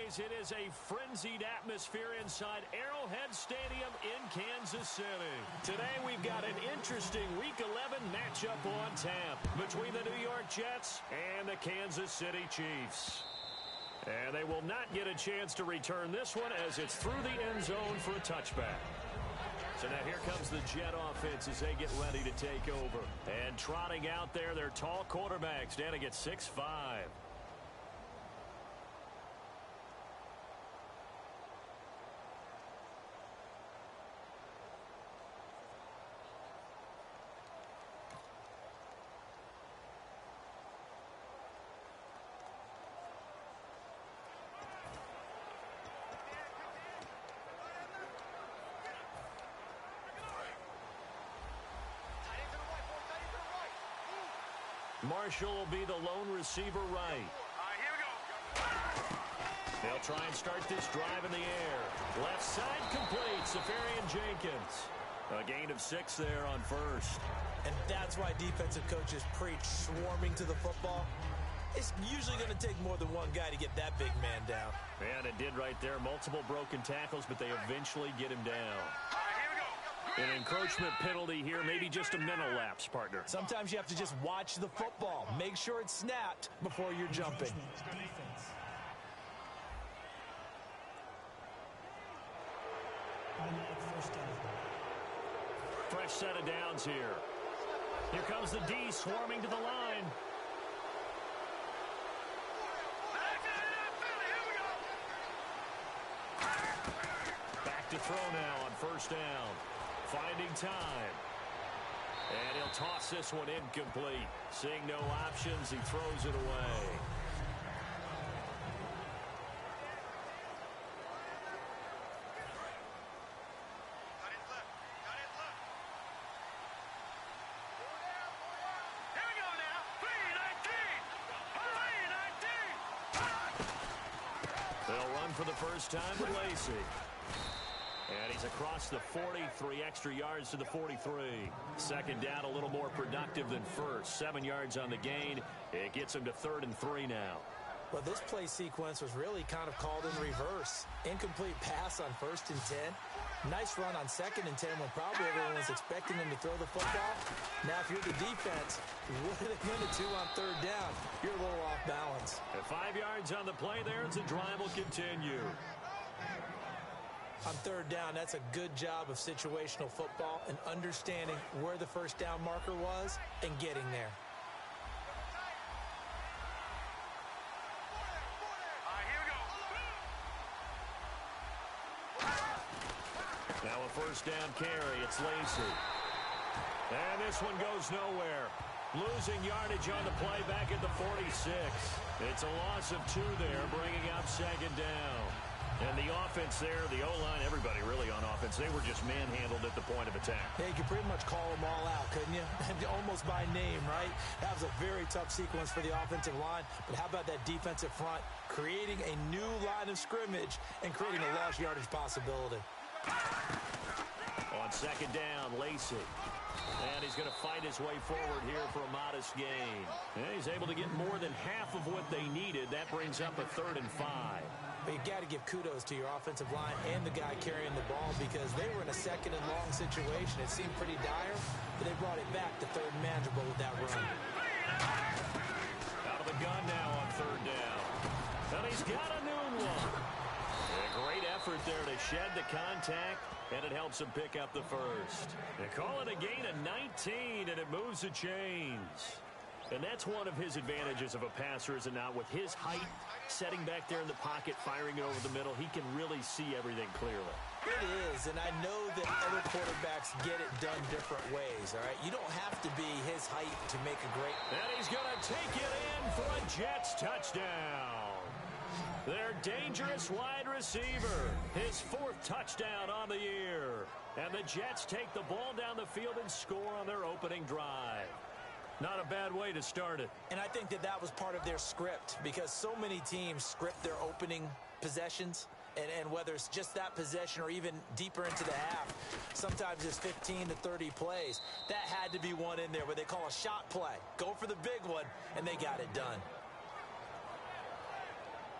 boys, it is a frenzied atmosphere inside Arrowhead Stadium in Kansas City. Today we've got an interesting Week 11 matchup on tap between the New York Jets and the Kansas City Chiefs. And they will not get a chance to return this one as it's through the end zone for a touchback. So now here comes the Jet offense as they get ready to take over. And trotting out there, their tall quarterback standing at 6'5". Marshall will be the lone receiver right. Here we go. They'll try and start this drive in the air. Left side complete. Safarian Jenkins. A gain of 6 there on first. And that's why defensive coaches preach swarming to the football. It's usually going to take more than one guy to get that big man down. And it did right there. Multiple broken tackles, but they eventually get him down. An encroachment penalty here, maybe just a mental lapse, partner. Sometimes you have to just watch the football. Make sure it's snapped before you're jumping. Fresh set of downs here. Here comes the D swarming to the line. Back to throw now on first down. Finding time. And he'll toss this one incomplete. Seeing no options, he throws it away. Here we go now. 3-19. They'll run for the first time with Lacey. And he's across the 40, 3 extra yards to the 43. Second down, a little more productive than first. 7 yards on the gain. It gets him to 3rd and 3 now. Well, this play sequence was really kind of called in reverse. Incomplete pass on 1st and 10. Nice run on 2nd and 10 when probably everyone was expecting him to throw the football. Now, if you're the defense, what are they going to do on 3rd down? You're a little off balance. At 5 yards on the play there, as the drive will continue. On 3rd down, that's a good job of situational football and understanding where the first down marker was and getting there. Here we go. Now a first down carry. It's Lacey. And this one goes nowhere. Losing yardage on the play back at the 46. It's a loss of 2 there, bringing up 2nd down. And the offense there, the O-line, everybody really on offense, they were just manhandled at the point of attack. Yeah, you could pretty much call them all out, couldn't you? Almost by name, right? That was a very tough sequence for the offensive line. But how about that defensive front creating a new line of scrimmage and creating a lost yardage possibility? On 2nd down, Lacey. And he's going to fight his way forward here for a modest gain. And he's able to get more than half of what they needed. That brings up a 3rd and 5. But you got to give kudos to your offensive line and the guy carrying the ball because they were in a 2nd and long situation. It seemed pretty dire, but they brought it back to 3rd and manageable with that run. Out of the gun now on 3rd down. And he's got a new one. And a great effort there to shed the contact, and it helps him pick up the first. They call it a gain of 19, and it moves the chains. And that's one of his advantages of a passer, is it not? With his height, setting back there in the pocket, firing it over the middle, he can really see everything clearly. It is, and I know that other quarterbacks get it done different ways, all right? You don't have to be his height to make a great... And he's going to take it in for a Jets touchdown. Their dangerous wide receiver, his 4th touchdown on the year. And the Jets take the ball down the field and score on their opening drive. Not a bad way to start it. And I think that that was part of their script because so many teams script their opening possessions. And whether it's just that possession or even deeper into the half, sometimes it's 15 to 30 plays. That had to be one in there where they call a shot play. Go for the big one, and they got it done.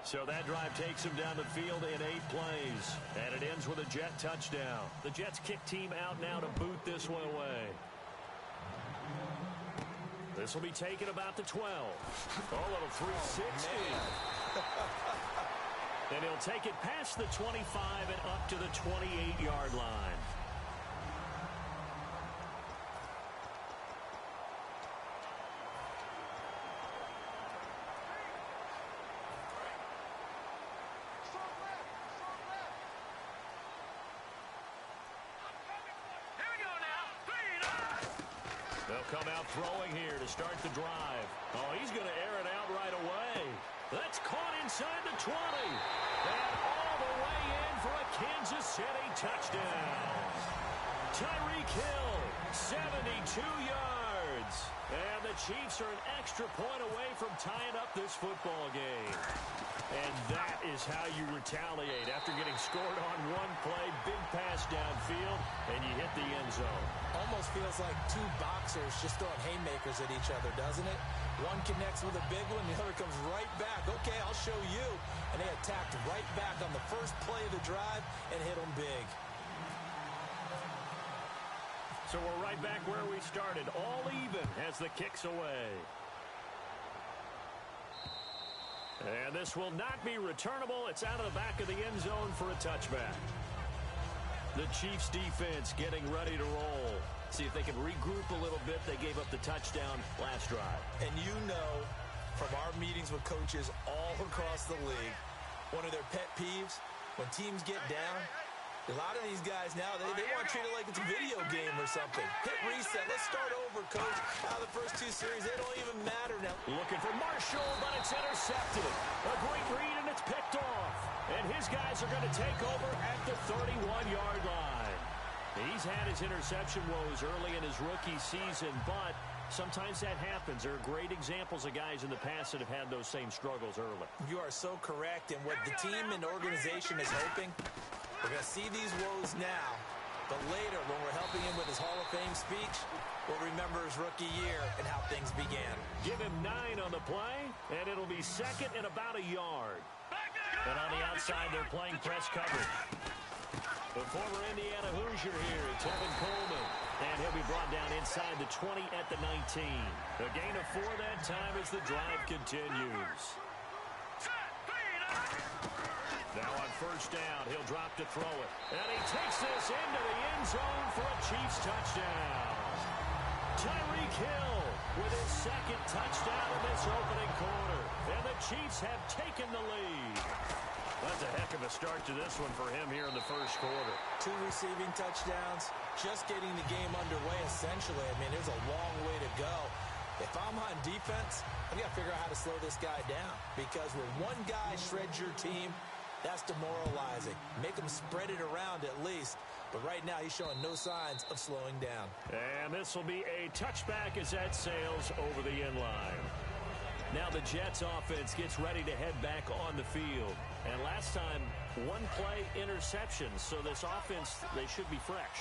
So that drive takes him down the field in 8 plays. And it ends with a Jet touchdown. The Jets kick team out now to boot this one away. This will be taken about the 12. Oh, little 360. And he'll take it past the 25 and up to the 28-yard line. Come out throwing here to start the drive. Oh, he's going to air it out right away. That's caught inside the 20. And all the way in for a Kansas City touchdown. Tyreek Hill, 72 yards. And the Chiefs are an extra point away from tying up this football game. And that is how you retaliate after getting scored on one play, big pass downfield, and you hit the end zone. Almost feels like two boxers just throwing haymakers at each other, doesn't it? One connects with a big one, the other comes right back. Okay, I'll show you. And they attacked right back on the first play of the drive and hit them big. So we're right back where we started, all even as the kick's away. And this will not be returnable. It's out of the back of the end zone for a touchback. The Chiefs defense getting ready to roll. See if they can regroup a little bit. They gave up the touchdown last drive. And you know from our meetings with coaches all across the league, one of their pet peeves, when teams get down, a lot of these guys now, they want to treat it like it's a video game or something. Hit reset. Let's start over, coach. Now the first 2 series, they don't even matter now. Looking for Marshall, but it's intercepted. A great read, and it's picked off. And his guys are going to take over at the 31-yard line. He's had his interception woes early in his rookie season, but sometimes that happens. There are great examples of guys in the past that have had those same struggles early. You are so correct, and what the team and organization is hoping, we're going to see these woes now, but later when we're helping him with his Hall of Fame speech, we'll remember his rookie year and how things began. Give him 9 on the play, and it'll be second and about a yard. And on the outside, they're playing press coverage. The former Indiana Hoosier here, Tevin Coleman. And he'll be brought down inside the 20 at the 19. A gain of 4 that time as the drive continues. Now on first down, he'll drop to throw it. And he takes this into the end zone for a Chiefs touchdown. Tyreek Hill with his second touchdown in this opening quarter. And the Chiefs have taken the lead. That's a heck of a start to this one for him here in the first quarter. 2 receiving touchdowns, just getting the game underway essentially. I mean, there's a long way to go. If I'm on defense, I've got to figure out how to slow this guy down. Because when one guy shreds your team, that's demoralizing. Make him spread it around at least. But right now, he's showing no signs of slowing down. And this will be a touchback as that sails over the end line. Now the Jets offense gets ready to head back on the field. And last time, 1-play interception. So this offense, they should be fresh.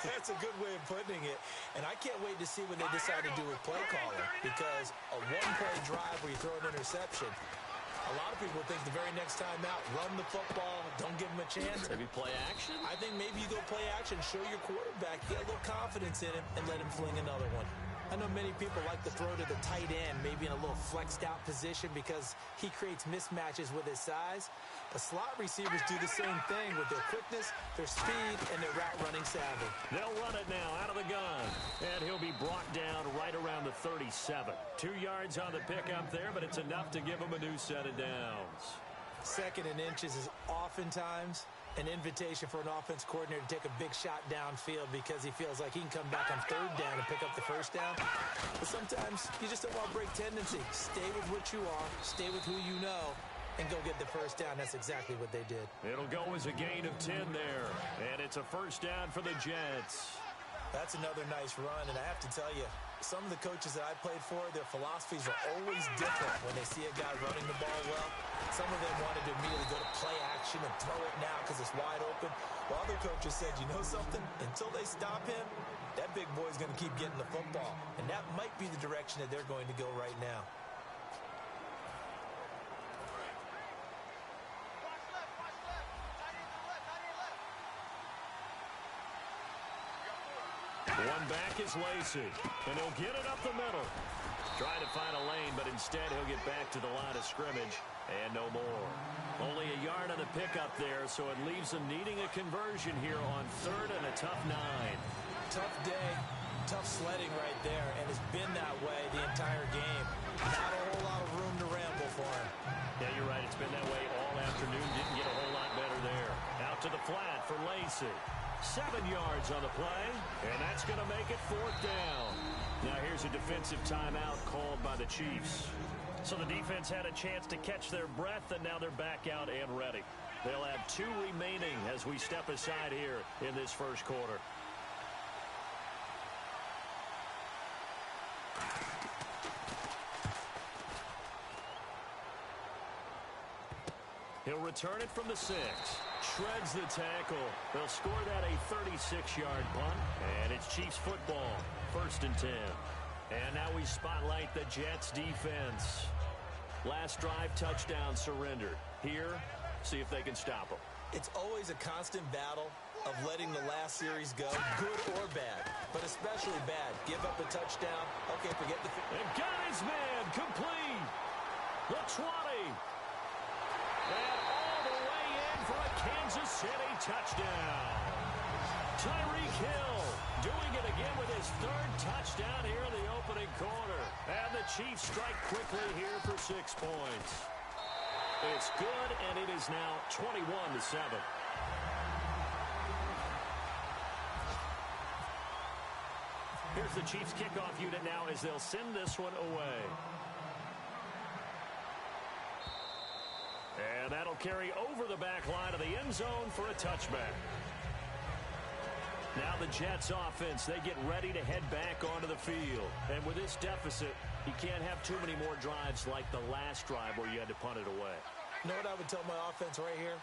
That's a good way of putting it. And I can't wait to see what they decide to do with play calling. Because a 1-play drive where you throw an interception, a lot of people think the very next time out, run the football, don't give him a chance. Maybe play action? I think maybe you go play action, show your quarterback, get a little confidence in him, and let him fling another one. I know many people like to throw to the tight end, maybe in a little flexed out position because he creates mismatches with his size. But slot receivers do the same thing with their quickness, their speed, and their route running savvy. They'll run it now out of the gun. And he'll be brought down right around the 37. 2 yards on the pickup there, but it's enough to give him a new set of downs. Second and inches is oftentimes an invitation for an offense coordinator to take a big shot downfield because he feels like he can come back on third down and pick up the first down. But sometimes you just don't want to break tendency. Stay with what you are, stay with who you know, and go get the first down. That's exactly what they did. It'll go as a gain of 10 there, and it's a first down for the Jets. That's another nice run, and I have to tell you, some of the coaches that I played for, their philosophies are always different when they see a guy running the ball well. Some of them wanted to immediately go to play action and throw it now because it's wide open. While other coaches said, you know something? Until they stop him, that big boy's going to keep getting the football. And that might be the direction that they're going to go right now. One back is Lacey, and he'll get it up the middle. Trying to find a lane, but instead he'll get back to the line of scrimmage, and no more. Only a yard on the pickup there, so it leaves them needing a conversion here on third and a tough 9. Tough day, tough sledding right there, and it's been that way the entire game. Not a whole lot of room to ramble for him. Yeah, you're right. It's been that way all afternoon. Didn't get a whole lot better there. Out to the flat for Lacey. 7 yards on the play, and that's going to make it 4th down. Now here's a defensive timeout called by the Chiefs. So the defense had a chance to catch their breath, and now they're back out and ready. They'll have 2 remaining as we step aside here in this first quarter. He'll return it from the 6. Shreds the tackle. They'll score that a 36-yard punt, and it's Chiefs football. 1st and 10. And now we spotlight the Jets defense. Last drive, touchdown surrendered. Here, see if they can stop them. It's always a constant battle of letting the last series go, good or bad, but especially bad. Give up a touchdown. Okay, forget the... And got his man complete. The 20. And all the way in for a Kansas City touchdown. Tyreek Hill doing it again with his 3rd touchdown here in the opening quarter. And the Chiefs strike quickly here for 6 points. It's good, and it is now 21-7. Here's the Chiefs kickoff unit now as they'll send this one away. And that'll carry over the back line of the end zone for a touchback. Now the Jets offense, they get ready to head back onto the field. And with this deficit, you can't have too many more drives like the last drive where you had to punt it away. You know what I would tell my offense right here?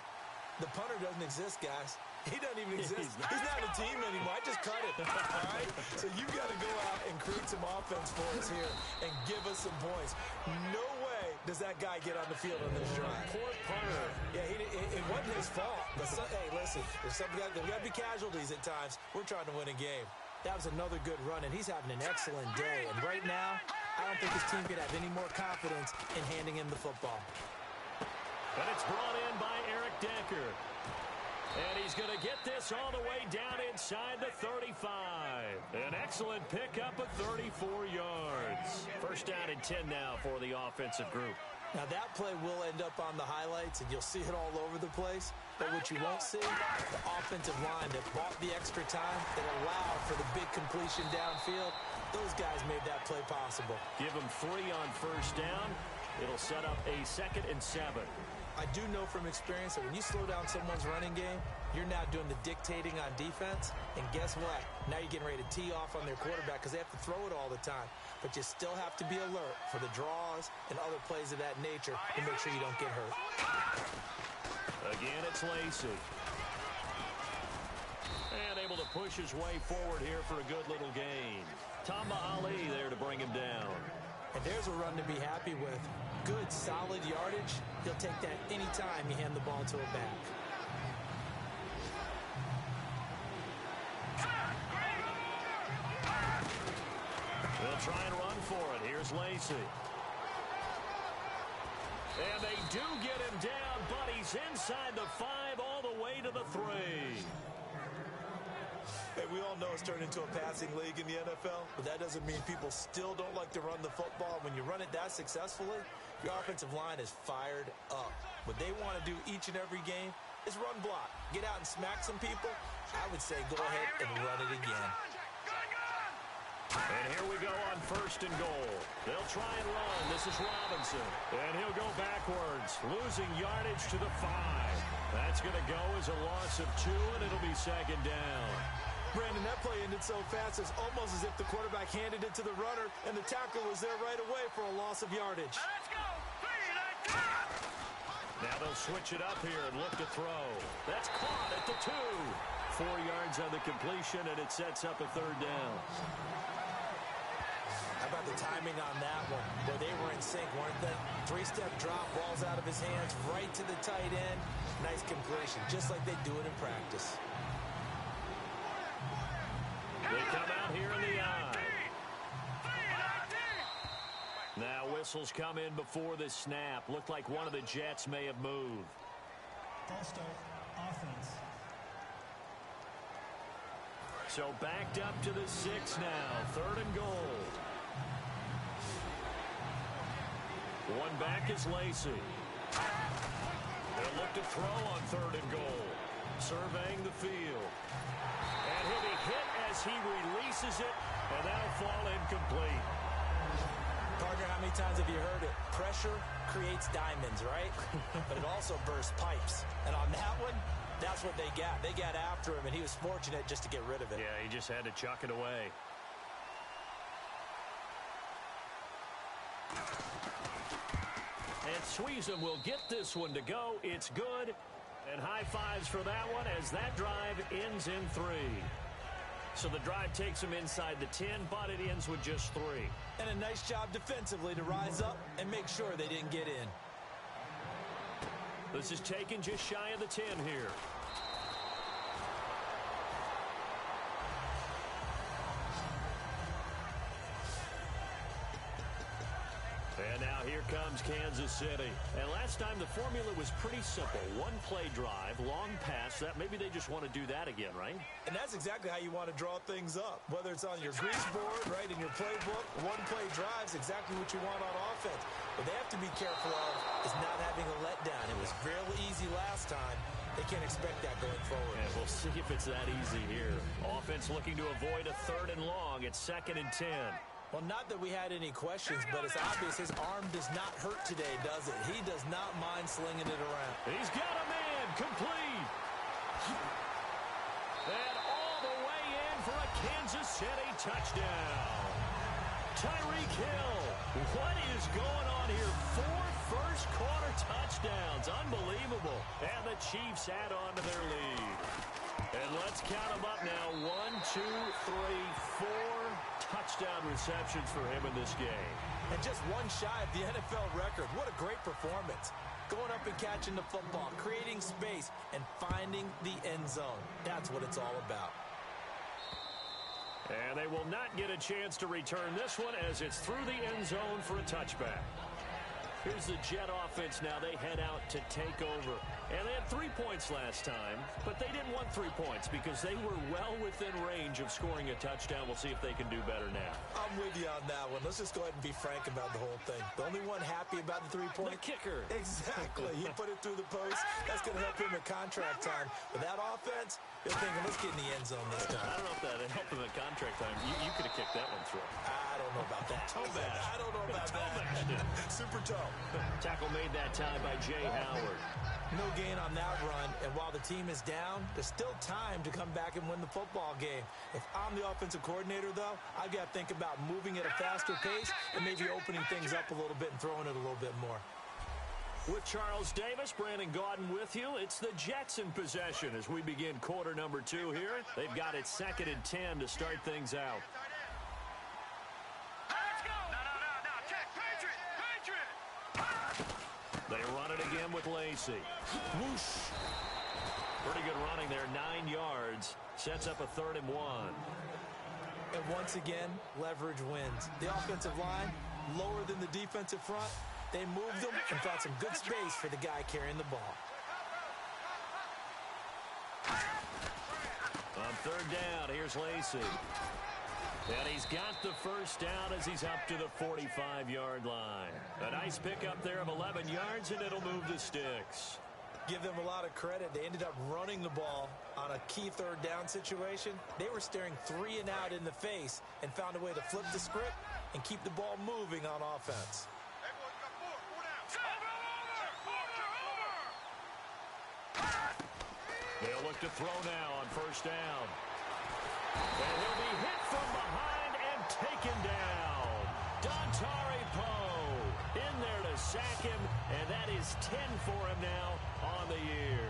The punter doesn't exist, guys. He doesn't even exist. He's not a team anymore. I just cut it. All right? So you got to go out and create some offense for us here and give us some points. No way does that guy get on the field on this drive. Poor punter. Yeah, it wasn't his fault. But hey, listen, there's got to be casualties at times. We're trying to win a game. That was another good run, and he's having an excellent day. And right now, I don't think his team can have any more confidence in handing him the football. And it's brought in by Eric Decker. And he's going to get this all the way down inside the 35. An excellent pickup of 34 yards. 1st down and 10 now for the offensive group. Now that play will end up on the highlights, and you'll see it all over the place. But what you won't see, the offensive line that bought the extra time, that allowed for the big completion downfield, those guys made that play possible. Give them 3 on 1st down. It'll set up a 2nd and 7. I do know from experience that when you slow down someone's running game, you're now doing the dictating on defense. And guess what? Now you're getting ready to tee off on their quarterback because they have to throw it all the time. But you still have to be alert for the draws and other plays of that nature to make sure you don't get hurt. Again, it's Lacey. And able to push his way forward here for a good little gain. Tamba Ali there to bring him down. And there's a run to be happy with. Good, solid yardage. He'll take that anytime you hand the ball to a back. They'll try and run for it. Here's Lacey. And they do get him down, but he's inside the 5 all the way to the 3. Hey, we all know it's turned into a passing league in the NFL, but that doesn't mean people still don't like to run the football. When you run it that successfully, your offensive line is fired up. What they want to do each and every game is run block. Get out and smack some people. I would say go ahead and run it again. And here we go on 1st and goal. They'll try and run. This is Robinson. And he'll go backwards, losing yardage to the 5. That's going to go as a loss of 2, and it'll be 2nd down. Brandon, that play ended so fast, it's almost as if the quarterback handed it to the runner, and the tackle was there right away for a loss of yardage. Let's go. 3, let's go. Now they'll switch it up here and look to throw. That's caught at the 2. 4 yards on the completion, and it sets up a 3rd down. How about the timing on that one? Where they were in sync, weren't they? 3-step drop, balls out of his hands, right to the tight end. Nice completion, just like they do it in practice. The They come out here in the I. Now whistles come in before the snap. Looked like one of the Jets may have moved. False start, offense. So backed up to the 6 now. 3rd and goal. One back is Lacey. They'll look to throw on 3rd and goal. Surveying the field. And he'll be hit as he releases it. And that'll fall incomplete. Parker, how many times have you heard it? Pressure creates diamonds, right? But it also bursts pipes. And on that one, that's what they got. They got after him, and he was fortunate just to get rid of it. Yeah, he just had to chuck it away. And Sweezum will get this one to go. It's good. And high fives for that one as that drive ends in 3. So the drive takes him inside the 10, but it ends with just 3. And a nice job defensively to rise up and make sure they didn't get in. This is taken just shy of the 10 here. And now here comes Kansas City. And last time the formula was pretty simple. One play drive, long pass. That maybe they just want to do that again, right? And that's exactly how you want to draw things up. Whether it's on your grease board, right, in your playbook, one play drive's exactly what you want on offense. What they have to be careful of is not having a letdown. It was real easy last time. They can't expect that going forward. And we'll see if it's that easy here. Offense looking to avoid a 3rd and long. It's 2nd and 10. Well, not that we had any questions, but it's obvious his arm does not hurt today, does it? He does not mind slinging it around. He's got a man, complete. And all the way in for a Kansas City touchdown. Tyreek Hill. What is going on here? 4 first-quarter touchdowns. Unbelievable. And the Chiefs add on to their lead. And let's count them up now. 1, 2, 3, 4 touchdown receptions for him in this game. And just one shy of the NFL record. What a great performance. Going up and catching the football, creating space, and finding the end zone. That's what it's all about. And they will not get a chance to return this one as it's through the end zone for a touchback. Here's the Jet offense now. They head out to take over. And they had 3 points last time, but they didn't want 3 points because they were well within range of scoring a touchdown. We'll see if they can do better now. I'm with you on that one. Let's just go ahead and be frank about the whole thing. The only one happy about the 3-point? The kicker. Exactly. He put it through the post. That's going to help him at contract time. But that offense, they're thinking, let's get in the end zone this time. I don't know if that helped him at contract time. You could have kicked that one through. I don't know about that. Toe bash. I don't know about that. Super toe. Tackle made that time by Jay Howard. No gain on that run, and while the team is down, there's still time to come back and win the football game. If I'm the offensive coordinator, though, I've got to think about moving at a faster pace and maybe opening things up a little bit and throwing it a little bit more. With Charles Davis, Brandon Gaudin with you. It's the Jets in possession as we begin quarter number 2 here. They've got it 2nd and 10 to start things out. They run it again with Lacey. Whoosh. Pretty good running there, 9 yards. Sets up a 3rd and 1. And once again, leverage wins. The offensive line, lower than the defensive front. They moved them and found some good space for the guy carrying the ball. On 3rd down, here's Lacey. And he's got the first down as he's up to the 45-yard line. A nice pickup there of 11 yards, and it'll move the sticks. Give them a lot of credit. They ended up running the ball on a key 3rd down situation. They were staring 3 and out in the face and found a way to flip the script and keep the ball moving on offense. They'll look to throw now on 1st down. And he'll be hit from behind and taken down. Dontari Poe in there to sack him, and that is 10 for him now on the year.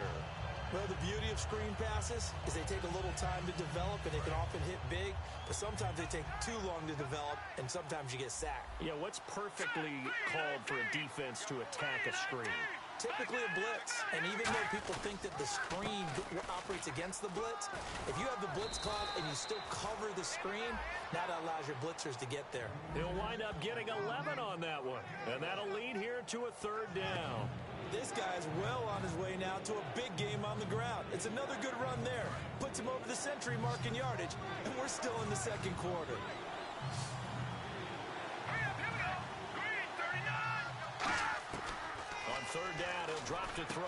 Well, the beauty of screen passes is they take a little time to develop, and they can often hit big, but sometimes they take too long to develop, and sometimes you get sacked. Yeah, what's perfectly called for a defense to attack a screen? typically a blitz. And even though people think that the screen operates against the blitz, if you have the blitz called and you still cover the screen, now that allows your blitzers to get there. He'll wind up getting 11 on that one. And that'll lead here to a third down. This guy's well on his way now to a big game on the ground. It's another good run there. Puts him over the century mark in yardage, and we're still in the second quarter. On third down, he'll drop to throw.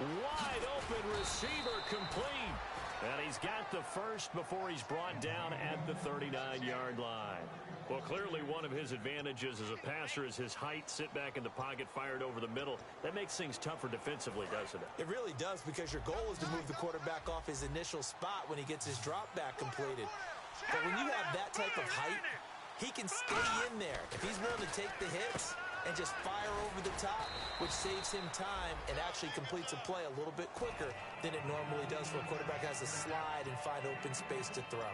Wide open receiver complete. And he's got the first before he's brought down at the 39-yard line. Well, clearly one of his advantages as a passer is his height. Sit back in the pocket, fired over the middle. That makes things tougher defensively, doesn't it? It really does, because your goal is to move the quarterback off his initial spot when he gets his drop back completed. But when you have that type of height, he can stay in there. If he's willing to take the hits and just fire over the top, which saves him time and actually completes a play a little bit quicker than it normally does for a quarterback who has to slide and find open space to throw.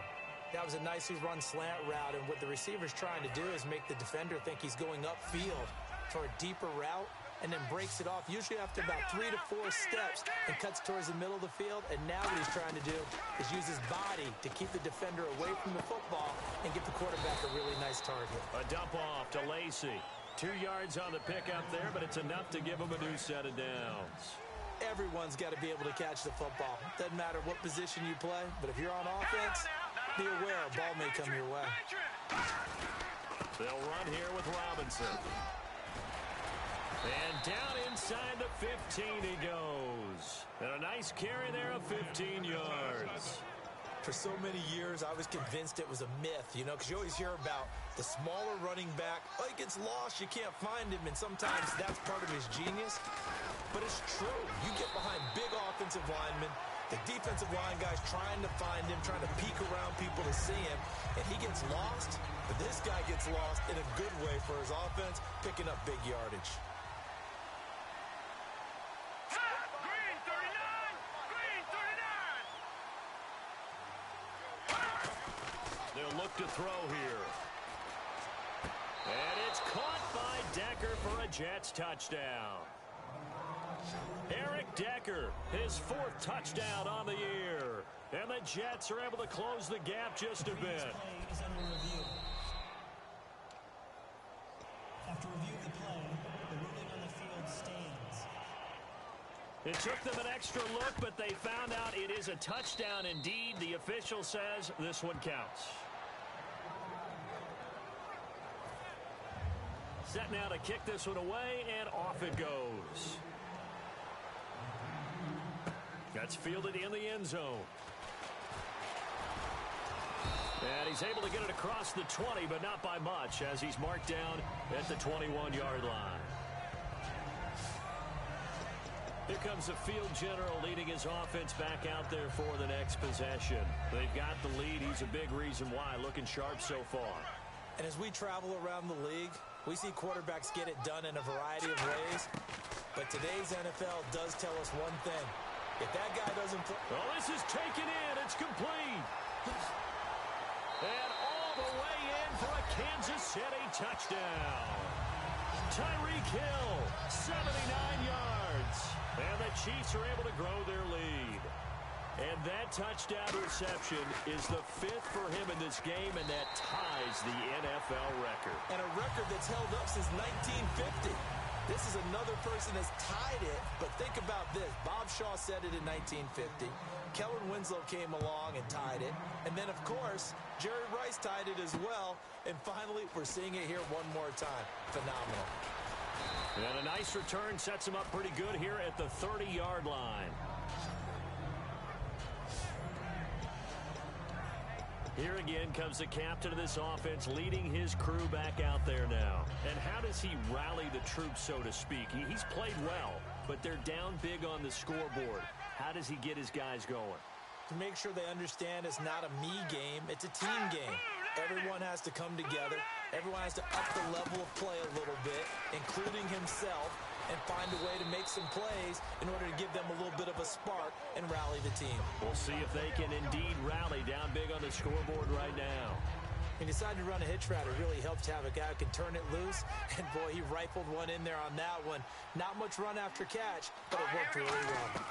That was a nicely run slant route, and what the receiver's trying to do is make the defender think he's going upfield for a deeper route, and then breaks it off, usually after about 3 to 4 steps, and cuts towards the middle of the field. And now what he's trying to do is use his body to keep the defender away from the football and get the quarterback a really nice target. A dump off to Lacey. 2 yards on the pickup there, but it's enough to give him a new set of downs. Everyone's got to be able to catch the football. Doesn't matter what position you play, but if you're on offense, be aware a ball may come your way. They'll run here with Robinson. And down inside the 15 he goes. And a nice carry there of 15 yards. For so many years, I was convinced it was a myth, because you always hear about the smaller running back. Oh, he gets lost, you can't find him, and sometimes that's part of his genius. But it's true. You get behind big offensive linemen, the defensive line guys trying to find him, trying to peek around people to see him, and he gets lost. But this guy gets lost in a good way for his offense, picking up big yardage. They'll look to throw here. And it's caught by Decker for a Jets touchdown. Eric Decker, his 4th touchdown on the year. And the Jets are able to close the gap just a bit. Play is under review. After review of the play, the ruling on the field stands. It took them an extra look, but they found out it is a touchdown indeed. The official says this one counts. Set now to kick this one away, and off it goes. That's fielded in the end zone. And he's able to get it across the 20, but not by much, as he's marked down at the 21-yard line. Here comes the field general leading his offense back out there for the next possession. They've got the lead. He's a big reason why. Looking sharp so far. And as we travel around the league, we see quarterbacks get it done in a variety of ways. But today's NFL does tell us one thing. If that guy doesn't play... Oh, this is taken in. It's complete. And all the way in for a Kansas City touchdown. Tyreek Hill, 79 yards. And the Chiefs are able to grow their lead. And that touchdown reception is the 5th for him in this game, and that ties the NFL record. And a record that's held up since 1950. This is another person that's tied it, but think about this. Bob Shaw said it in 1950. Kellen Winslow came along and tied it. And then, of course, Jerry Rice tied it as well. And finally, we're seeing it here one more time. Phenomenal. And a nice return sets him up pretty good here at the 30-yard line. Here again comes the captain of this offense, leading his crew back out there now. And how does he rally the troops, so to speak? He's played well, but they're down big on the scoreboard. How does he get his guys going? To make sure they understand it's not a me game, it's a team game. Everyone has to come together. Everyone has to up the level of play a little bit, including himself, and find a way to make some plays in order to give them a little bit of a spark and rally the team. We'll see if they can indeed rally down big on the scoreboard right now. He decided to run a hitch route. It really helps to have a guy who can turn it loose. And, boy, he rifled one in there on that one. Not much run after catch, but it worked really well.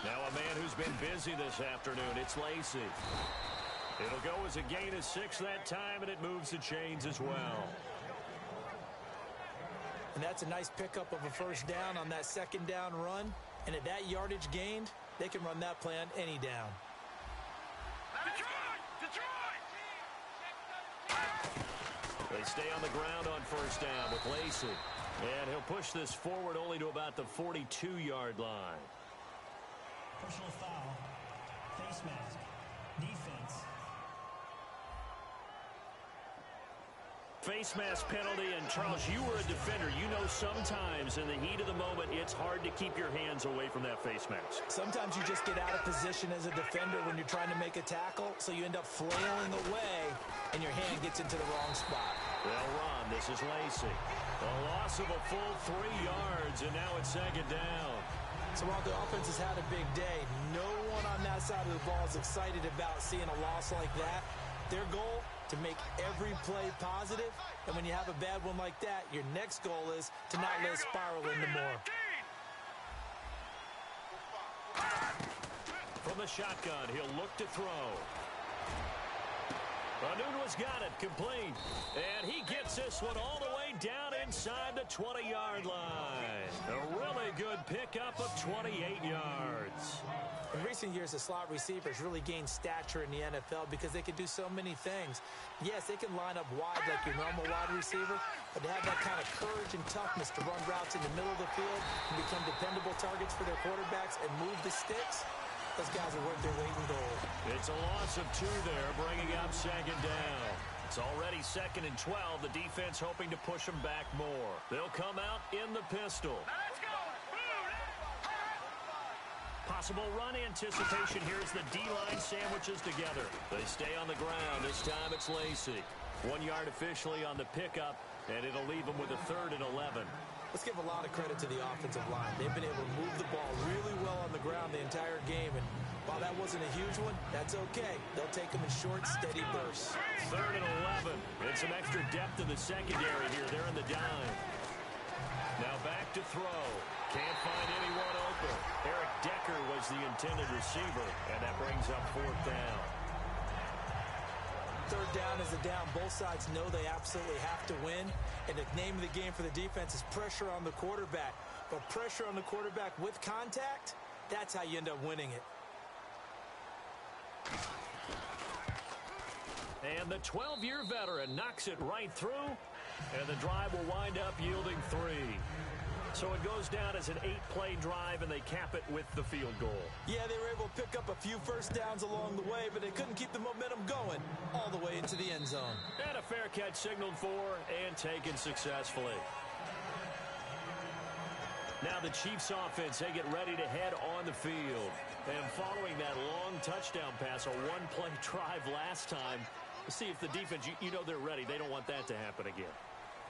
Now a man who's been busy this afternoon, it's Lacey. It'll go as a gain of 6 that time, and it moves the chains as well. And that's a nice pickup of a first down on that second down run. And at that yardage gained, they can run that play on any down. They stay on the ground on first down with Lacey. And he'll push this forward only to about the 42-yard line. Personal foul. Face mask. Defense. Face mask penalty, and Charles, you were a defender. You know sometimes in the heat of the moment, it's hard to keep your hands away from that face mask. Sometimes you just get out of position as a defender when you're trying to make a tackle, so you end up flailing away, and your hand gets into the wrong spot. They'll run. This is Lacey. A loss of a full 3 yards, and now it's second down. So while the offense has had a big day, no one on that side of the ball is excited about seeing a loss like that. Their goal, to make every play positive, and when you have a bad one like that, your next goal is to not let it spiral into more. From the shotgun, he'll look to throw. Anunwa's got it, complete. And he gets this one all the way down inside the 20-yard line. A really good pickup of 28 yards. In recent years, the slot receivers really gained stature in the NFL because they can do so many things. Yes, they can line up wide like your normal wide receiver, but to have that kind of courage and toughness to run routes in the middle of the field and become dependable targets for their quarterbacks and move the sticks, those guys are worth their weight in gold. It's a loss of 2 there, bringing up second down. It's already 2nd and 12. The defense hoping to push them back more. They'll come out in the pistol. Let's go. Possible run anticipation here as the D-line sandwiches together. They stay on the ground. This time it's Lacey. 1 yard officially on the pickup, and it'll leave them with a 3rd and 11. Let's give a lot of credit to the offensive line. They've been able to move the ball really well on the ground the entire game, and while that wasn't a huge one, that's okay. They'll take them in short, steady bursts. 3rd and 11. And some extra depth in the secondary here. They're in the dime. Now back to throw. Can't find anyone open. Eric Decker was the intended receiver, and that brings up 4th down. 3rd down is a down. Both sides know they absolutely have to win, and the name of the game for the defense is pressure on the quarterback. But pressure on the quarterback with contact, that's how you end up winning it. And the 12-year veteran knocks it right through, and the drive will wind up yielding 3. So it goes down as an 8-play drive, and they cap it with the field goal. Yeah, they were able to pick up a few first downs along the way, but they couldn't keep the momentum going all the way into the end zone. And a fair catch signaled for and taken successfully. Now the Chiefs offense, they get ready to head on the field. And following that long touchdown pass, a 1-play drive last time, let's see if the defense, you know they're ready. They don't want that to happen again.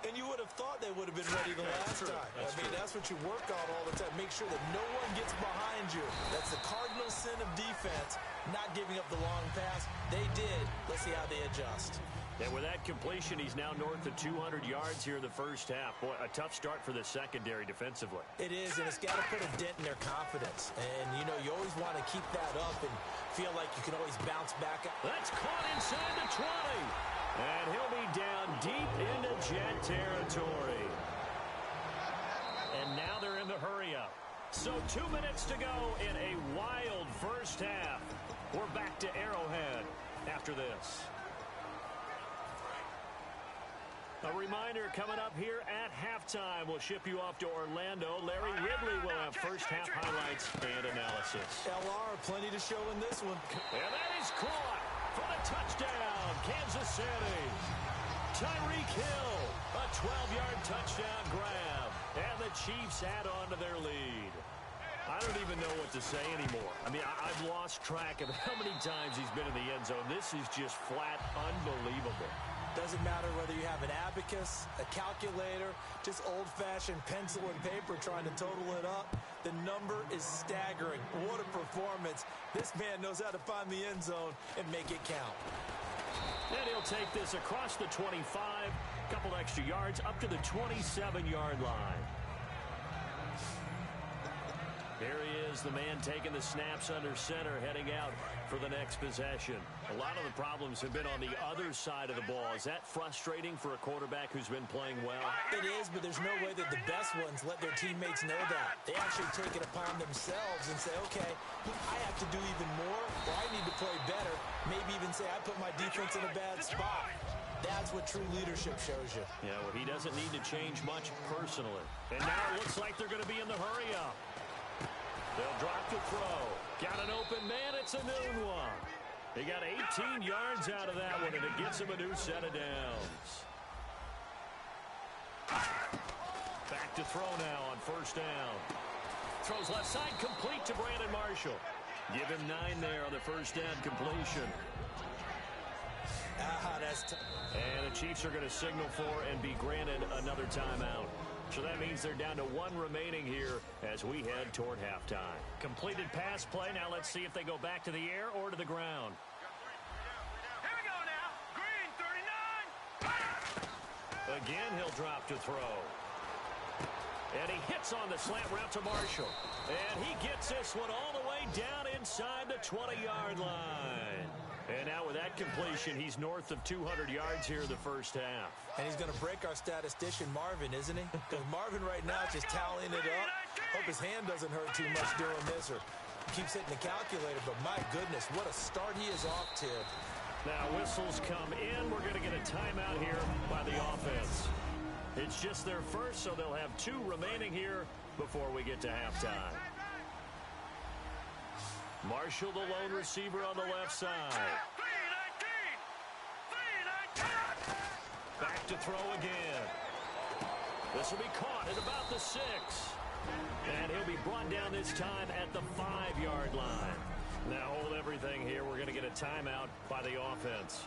And you would have thought they would have been ready the last time. That's what you work on all the time. Make sure that no one gets behind you. That's the cardinal sin of defense, not giving up the long pass. They did. Let's see how they adjust. And with that completion, he's now north of 200 yards here in the first half. Boy, a tough start for the secondary defensively. It is, and it's got to put a dent in their confidence. And, you know, you always want to keep that up and feel like you can always bounce back. That's caught inside the 20. And he'll be down deep into Jet territory. And now they're in the hurry-up. So 2 minutes to go in a wild first half. We're back to Arrowhead after this. A reminder coming up here at halftime. We'll ship you off to Orlando. Larry Ridley will have first half highlights and analysis. LR, plenty to show in this one. And that is caught for the touchdown, Kansas City. Tyreek Hill, a 12-yard touchdown grab. And the Chiefs add on to their lead. I don't even know what to say anymore. I mean, I've lost track of how many times he's been in the end zone. This is just flat unbelievable. Doesn't matter whether you have an abacus, a calculator, just old-fashioned pencil and paper trying to total it up. The number is staggering. What a performance. This man knows how to find the end zone and make it count. And he'll take this across the 25, a couple extra yards up to the 27-yard line. Here he is, the man taking the snaps under center, heading out for the next possession. A lot of the problems have been on the other side of the ball. Is that frustrating for a quarterback who's been playing well? It is, but there's no way that the best ones let their teammates know that. They actually take it upon themselves and say, okay, I have to do even more, or I need to play better. Maybe even say, I put my defense in a bad spot. That's what true leadership shows you. Yeah, well, he doesn't need to change much personally. And now it looks like they're going to be in the hurry-up. They'll drop the throw. Got an open man. It's a noon one. He got 18 yards out of that one, and it gets him a new set of downs. Back to throw now on first down. Throws left side, complete to Brandon Marshall. Give him 9 there on the first down completion. And the Chiefs are going to signal for and be granted another timeout. So that means they're down to 1 remaining here as we head toward halftime. Completed pass play. Now let's see if they go back to the air or to the ground. Here we go now. Green 39. Again, he'll drop to throw. And he hits on the slant route to Marshall. And he gets this one all the way down inside the 20-yard line. And now with that completion, he's north of 200 yards here in the first half. And he's going to break our statistician Marvin, isn't he? Because Marvin right now is just tallying it up. Hope his hand doesn't hurt too much doing this or keeps hitting the calculator. But my goodness, what a start he is off to. Now whistles come in. We're going to get a timeout here by the offense. It's just their first, so they'll have 2 remaining here before we get to halftime. Marshall, the lone receiver on the left side. Back to throw again. This will be caught at about the 6. And he'll be brought down this time at the 5-yard line. Now hold everything here. We're going to get a timeout by the offense.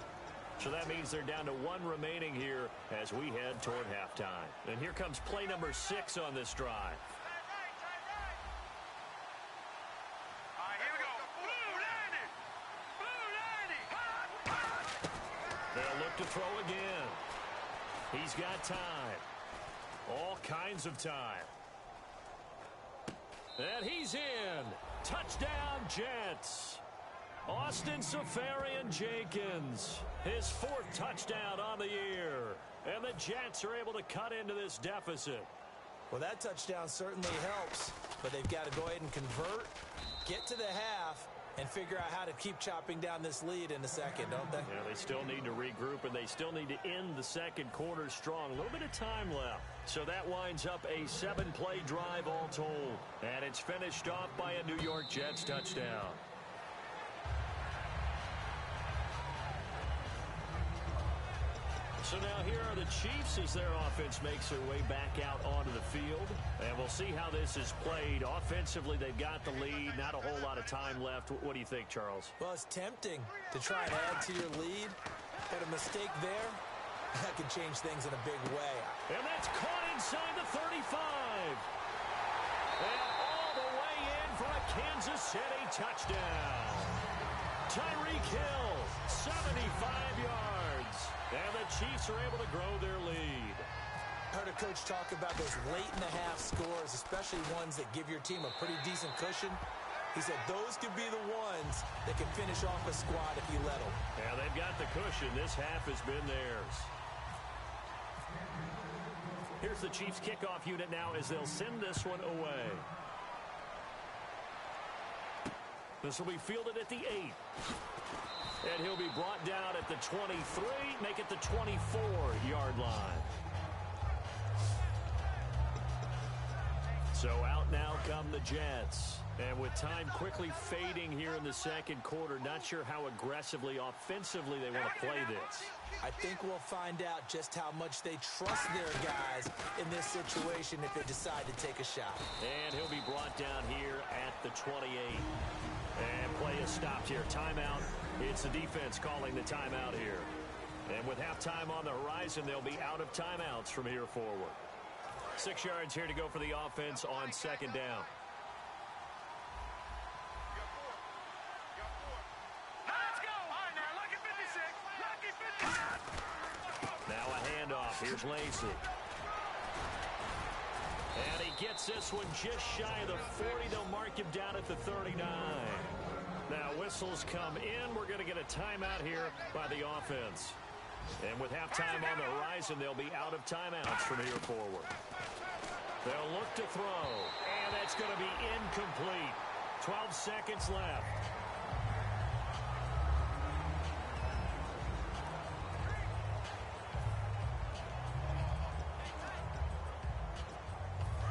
So that means they're down to 1 remaining here as we head toward halftime. And here comes play number 6 on this drive. They'll look to throw again. He's got time. All kinds of time. And he's in. Touchdown, Jets. Austin Seferian-Jenkins. His 4th touchdown on the year. And the Jets are able to cut into this deficit. Well, that touchdown certainly helps. But they've got to go ahead and convert, get to the half, and figure out how to keep chopping down this lead in a second, don't they? Yeah, they still need to regroup, and they still need to end the second quarter strong. A little bit of time left. So that winds up a 7-play drive all told. And it's finished off by a New York Jets touchdown. So now here are the Chiefs as their offense makes their way back out onto the field. And we'll see how this is played. Offensively, they've got the lead. Not a whole lot of time left. What do you think, Charles? Well, it's tempting to try and add to your lead. But a mistake there, that could change things in a big way. And that's caught inside the 35. And all the way in for a Kansas City touchdown. Tyreek Hill, 75 yards. And the Chiefs are able to grow their lead. I heard a coach talk about those late-in-the-half scores, especially ones that give your team a pretty decent cushion. He said those could be the ones that can finish off a squad if you let them. Yeah, they've got the cushion. This half has been theirs. Here's the Chiefs kickoff unit now as they'll send this one away. This will be fielded at the 8. And he'll be brought down at the 23, make it the 24-yard line. So out now come the Jets. And with time quickly fading here in the second quarter, not sure how aggressively, offensively they want to play this. I think we'll find out just how much they trust their guys in this situation if they decide to take a shot. And he'll be brought down here at the 28. And play is stopped here. Timeout. It's the defense calling the timeout here. And with halftime on the horizon, they'll be out of timeouts from here forward. 6 yards here to go for the offense on second down. Let's go. All right, now, lucky 56. Lucky Here's Lacey. And he gets this one just shy of the 40. They'll mark him down at the 39. Now whistles come in. We're going to get a timeout here by the offense. And with halftime on the horizon, they'll be out of timeouts from here forward. They'll look to throw. And that's going to be incomplete. 12 seconds left.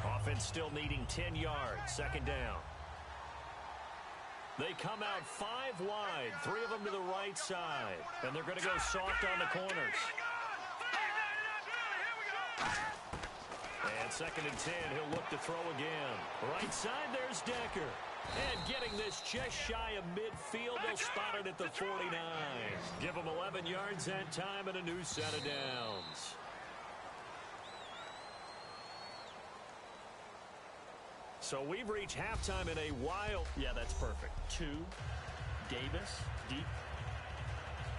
Offense still needing 10 yards. Second down. They come out 5 wide, 3 of them to the right side. And they're going to go soft on the corners. And second and 10, he'll look to throw again. Right side, there's Decker. And getting this just shy of midfield, they'll spot it at the 49. Give them 11 yards that time and a new set of downs. So we've reached halftime in a while. Yeah, that's perfect. 2, Davis, deep.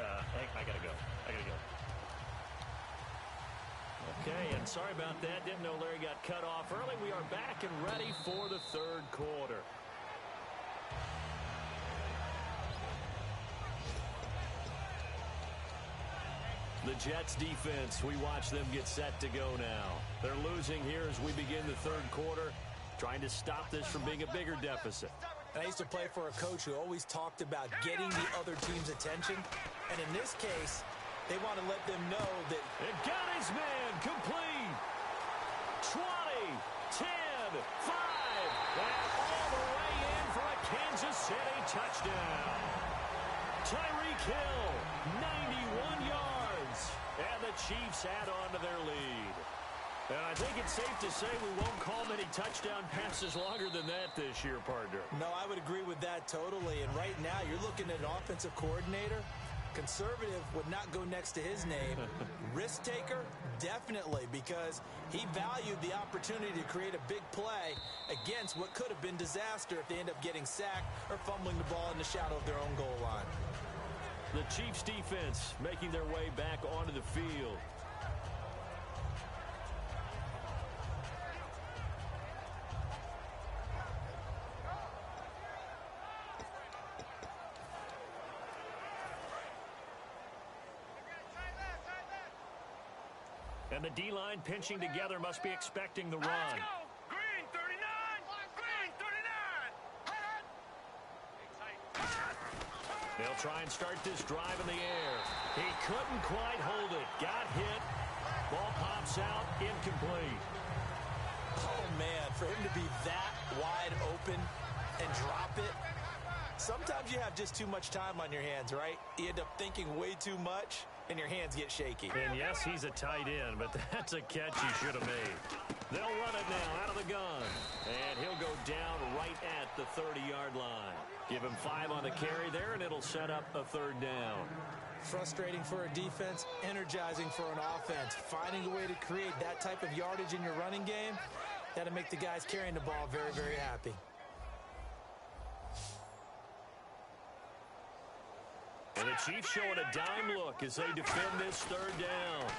I got to go. Okay, and sorry about that. Didn't know Larry got cut off early. We are back and ready for the third quarter. The Jets defense, we watch them get set to go now. They're losing here as we begin the third quarter, trying to stop this from being a bigger deficit. And I used to play for a coach who always talked about getting the other team's attention. And in this case, they want to let them know that it got his man complete. 20, 10, 5, and all the way in for a Kansas City touchdown. Tyreek Hill, 91 yards. And the Chiefs add on to their lead. And I think it's safe to say we won't call many touchdown passes longer than that this year, partner. No, I would agree with that totally. And right now, you're looking at an offensive coordinator. Conservative would not go next to his name. Risk taker, definitely, because he valued the opportunity to create a big play against what could have been disaster if they end up getting sacked or fumbling the ball in the shadow of their own goal line. The Chiefs defense making their way back onto the field. And the D-line pinching together must be expecting the run. Let's go. Green 39. Green 39. They'll try and start this drive in the air. He couldn't quite hold it. Got hit. Ball pops out. Incomplete. Oh, man, for him to be that wide open and drop it. Sometimes you have just too much time on your hands, right? You end up thinking way too much, and your hands get shaky. And yes, he's a tight end, but that's a catch he should have made. They'll run it now out of the gun. And he'll go down right at the 30-yard line. Give him 5 on the carry there, and it'll set up a third down. Frustrating for a defense, energizing for an offense. Finding a way to create that type of yardage in your running game, that'll make the guys carrying the ball very, very happy. And the Chiefs showing a dime look as they defend this third down.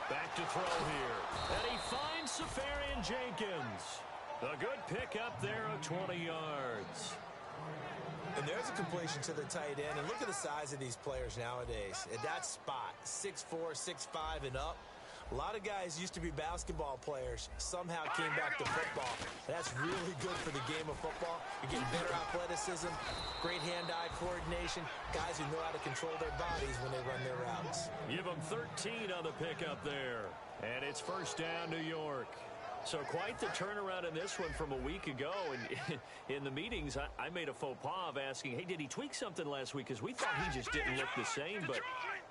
Back to throw here. And he finds Safarian Jenkins. A good pickup there of 20 yards. And there's a completion to the tight end. And look at the size of these players nowadays. At that spot, 6'4", 6'5", and up. A lot of guys used to be basketball players, somehow came back to football. That's really good for the game of football. You're getting better athleticism, great hand-eye coordination, guys who know how to control their bodies when they run their routes. Give them 13 on the pickup there. And it's first down, New York. So quite the turnaround in this one from a week ago. And in the meetings, I made a faux pas of asking, hey, did he tweak something last week? Because we thought he just didn't look the same, but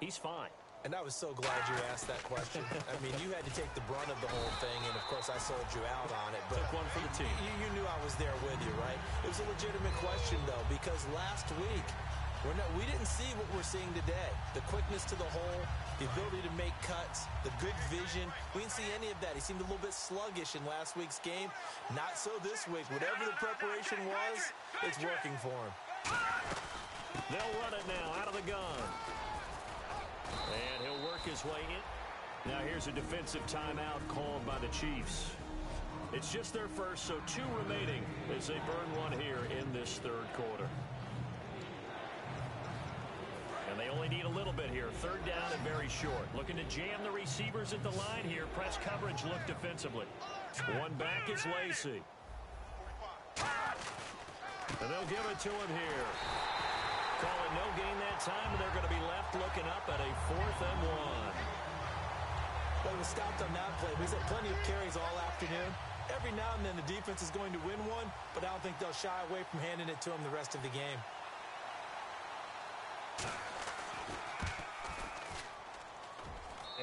he's fine. And I was so glad you asked that question. I mean, you had to take the brunt of the whole thing, and, of course, I sold you out on it. But took one for the team. You knew I was there with you, right? It was a legitimate question, though, because last week, we didn't see what we're seeing today. The quickness to the hole, the ability to make cuts, the good vision. We didn't see any of that. He seemed a little bit sluggish in last week's game. Not so this week. Whatever the preparation was, it's working for him. They'll run it now out of the gun. And he'll work his way in. Now here's a defensive timeout called by the Chiefs. It's just their first, so 2 remaining as they burn one here in this third quarter. And they only need a little bit here. Third down and very short. Looking to jam the receivers at the line here. Press coverage look defensively. One back is Lacey. And they'll give it to him here. Call it no gain that time, and they're going to be left looking up at a 4th and 1. But it was stopped on that play. He's had plenty of carries all afternoon. Every now and then the defense is going to win one, but I don't think they'll shy away from handing it to him the rest of the game.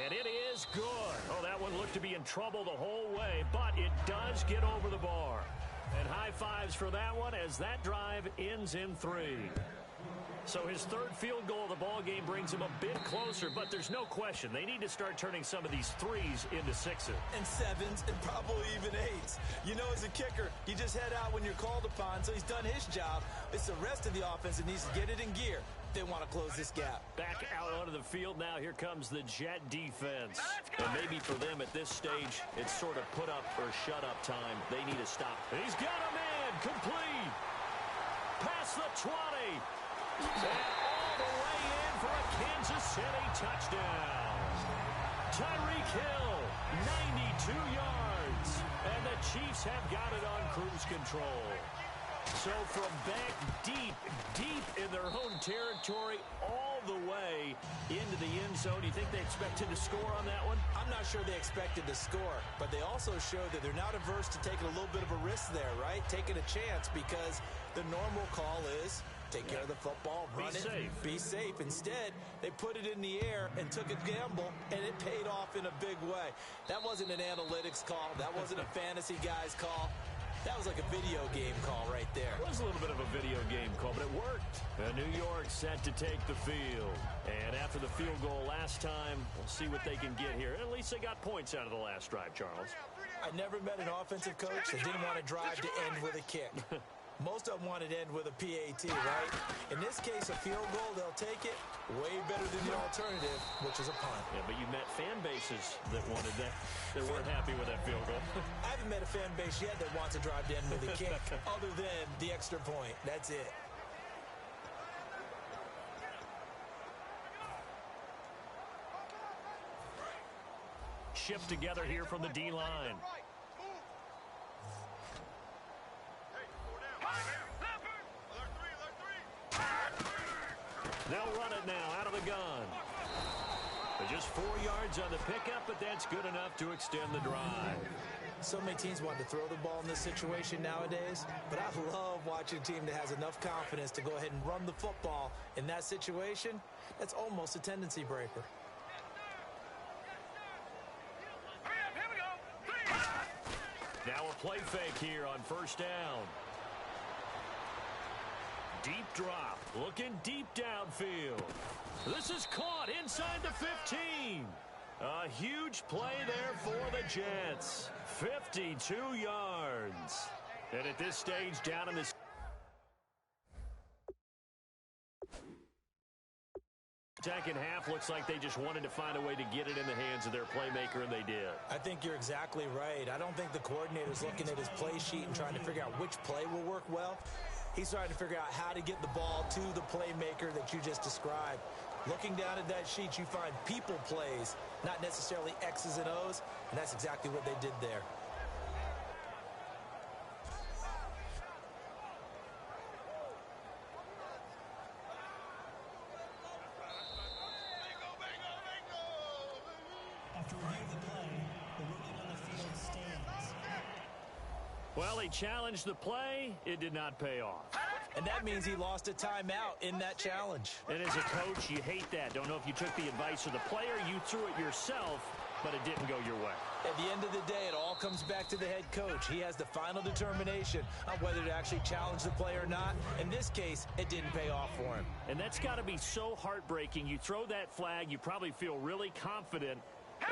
And it is good. Oh, that one looked to be in trouble the whole way, but it does get over the bar. And high fives for that one as that drive ends in 3. So his third field goal of the ball game brings him a bit closer, but there's no question they need to start turning some of these 3s into 6s. And 7s and probably even 8s. You know, as a kicker, you just head out when you're called upon, so he's done his job. It's the rest of the offense that needs to get it in gear if they want to close this gap. Back out onto the field now. Here comes the Jet defense. And maybe for them at this stage, it's sort of put up or shut up time. They need to stop. He's got a man complete. Past the 20. And all the way in for a Kansas City touchdown. Tyreek Hill, 92 yards. And the Chiefs have got it on cruise control. So from back deep in their own territory, all the way into the end zone. Do you think they expected to score on that one? I'm not sure they expected to score, but they also show that they're not averse to taking a little bit of a risk there, right? Taking a chance, because the normal call is take care of the football, run it, be safe. Instead, they put it in the air and took a gamble, and it paid off in a big way. That wasn't an analytics call. That wasn't a fantasy guy's call. That was like a video game call right there. It was a little bit of a video game call, but it worked. New York set to take the field. And after the field goal last time, we'll see what they can get here. At least they got points out of the last drive, Charles. I never met an offensive coach that didn't want to drive to end with a kick. Most of them wanted to end with a PAT, right? In this case, a field goal, they'll take it way better than the alternative, which is a punt. Yeah, but you met fan bases that wanted that. They weren't happy with that field goal. I haven't met a fan base yet that wants to drive to end with a kick, other than the extra point. That's it. Shift together here from the D-line. They'll run it now out of the gun. Just 4 yards on the pickup, but that's good enough to extend the drive. So many teams want to throw the ball in this situation nowadays, but I love watching a team that has enough confidence to go ahead and run the football. In that situation, that's almost a tendency breaker. Now a play fake here on first down. Deep drop, looking deep downfield. This is caught inside the 15. A huge play there for the Jets. 52 yards. And at this stage, down in the second half, looks like they just wanted to find a way to get it in the hands of their playmaker, and they did. I think you're exactly right. I don't think the coordinator's looking at his play sheet and trying to figure out which play will work well. He's trying to figure out how to get the ball to the playmaker that you just described. Looking down at that sheet, you find people plays, not necessarily X's and O's, and that's exactly what they did there. After review of the play, the ruling on the field stands. Well, he challenged the play. It did not pay off. And that means he lost a timeout in that challenge. And as a coach, you hate that. Don't know if you took the advice of the player, you threw it yourself, but it didn't go your way. At the end of the day, it all comes back to the head coach. He has the final determination on whether to actually challenge the play or not. In this case, it didn't pay off for him. And that's got to be so heartbreaking. You throw that flag, you probably feel really confident,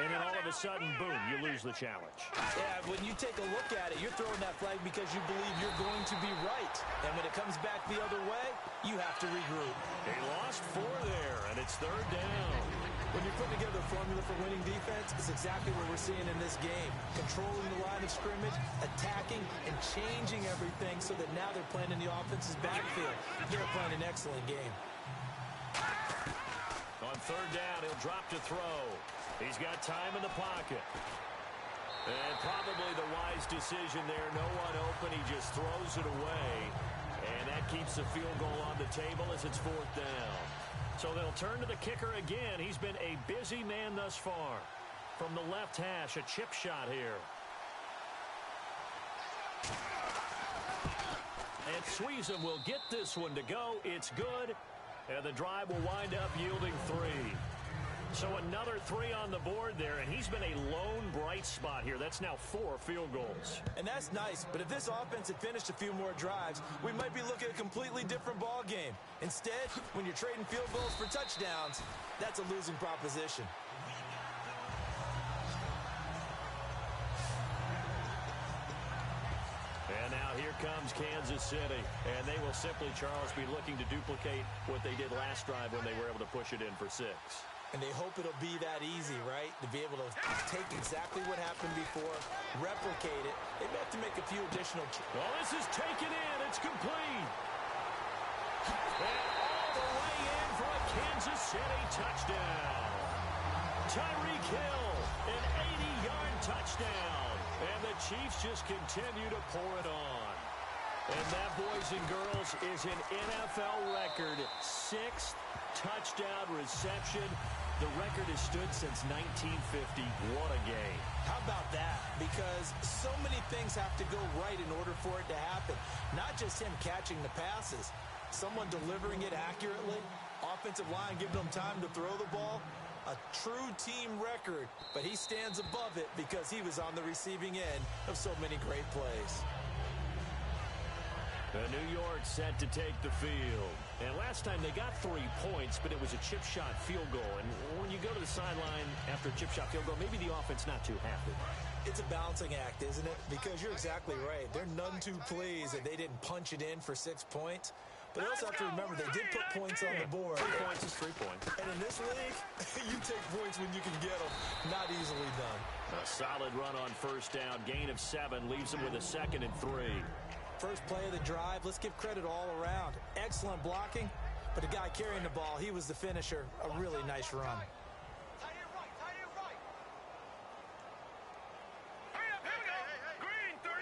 and then all of a sudden, boom, you lose the challenge. Yeah, when you take a look at it, you're throwing that flag because you believe you're going to be right. And when it comes back the other way, you have to regroup. They lost 4 there, and it's third down. When you're putting together a formula for winning defense, it's exactly what we're seeing in this game. Controlling the line of scrimmage, attacking, and changing everything so that now they're playing in the offense's backfield. They're playing an excellent game. On third down, he'll drop to throw. He's got time in the pocket. And probably the wise decision there. No one open. He just throws it away. And that keeps the field goal on the table as it's fourth down. So they'll turn to the kicker again. He's been a busy man thus far. From the left hash, a chip shot here. And Sweezum will get this one to go. It's good. And the drive will wind up yielding 3. So another 3 on the board there, and he's been a lone bright spot here. That's now 4 field goals. And that's nice, but if this offense had finished a few more drives, we might be looking at a completely different ball game. Instead, when you're trading field goals for touchdowns, that's a losing proposition. And now here comes Kansas City, and they will simply, Charles, be looking to duplicate what they did last drive when they were able to push it in for 6. And they hope it'll be that easy, right? To be able to take exactly what happened before, replicate it. They may have to make a few additional... Well, this is taken in. It's complete. And all the way in for a Kansas City touchdown. Tyreek Hill, an 80-yard touchdown. And the Chiefs just continue to pour it on. And that, boys and girls, is an NFL record 6th touchdown reception. The record has stood since 1950. What a game. How about that? Because so many things have to go right in order for it to happen. Not just him catching the passes. Someone delivering it accurately. Offensive line giving them time to throw the ball. A true team record. But he stands above it because he was on the receiving end of so many great plays. New York set to take the field. And last time they got 3 points, but it was a chip shot field goal. And when you go to the sideline after a chip shot field goal, maybe the offense not too happy. It's a balancing act, isn't it? Because you're exactly right. They're none too pleased that they didn't punch it in for 6 points. But they also have to remember they did put points on the board. 3 points is 3 points. And in this league, you take points when you can get them. Not easily done. A solid run on first down. Gain of 7 leaves them with a 2nd and 3. First play of the drive, let's give credit all around. Excellent blocking, but the guy carrying the ball, he was the finisher. A really nice run. Green 39.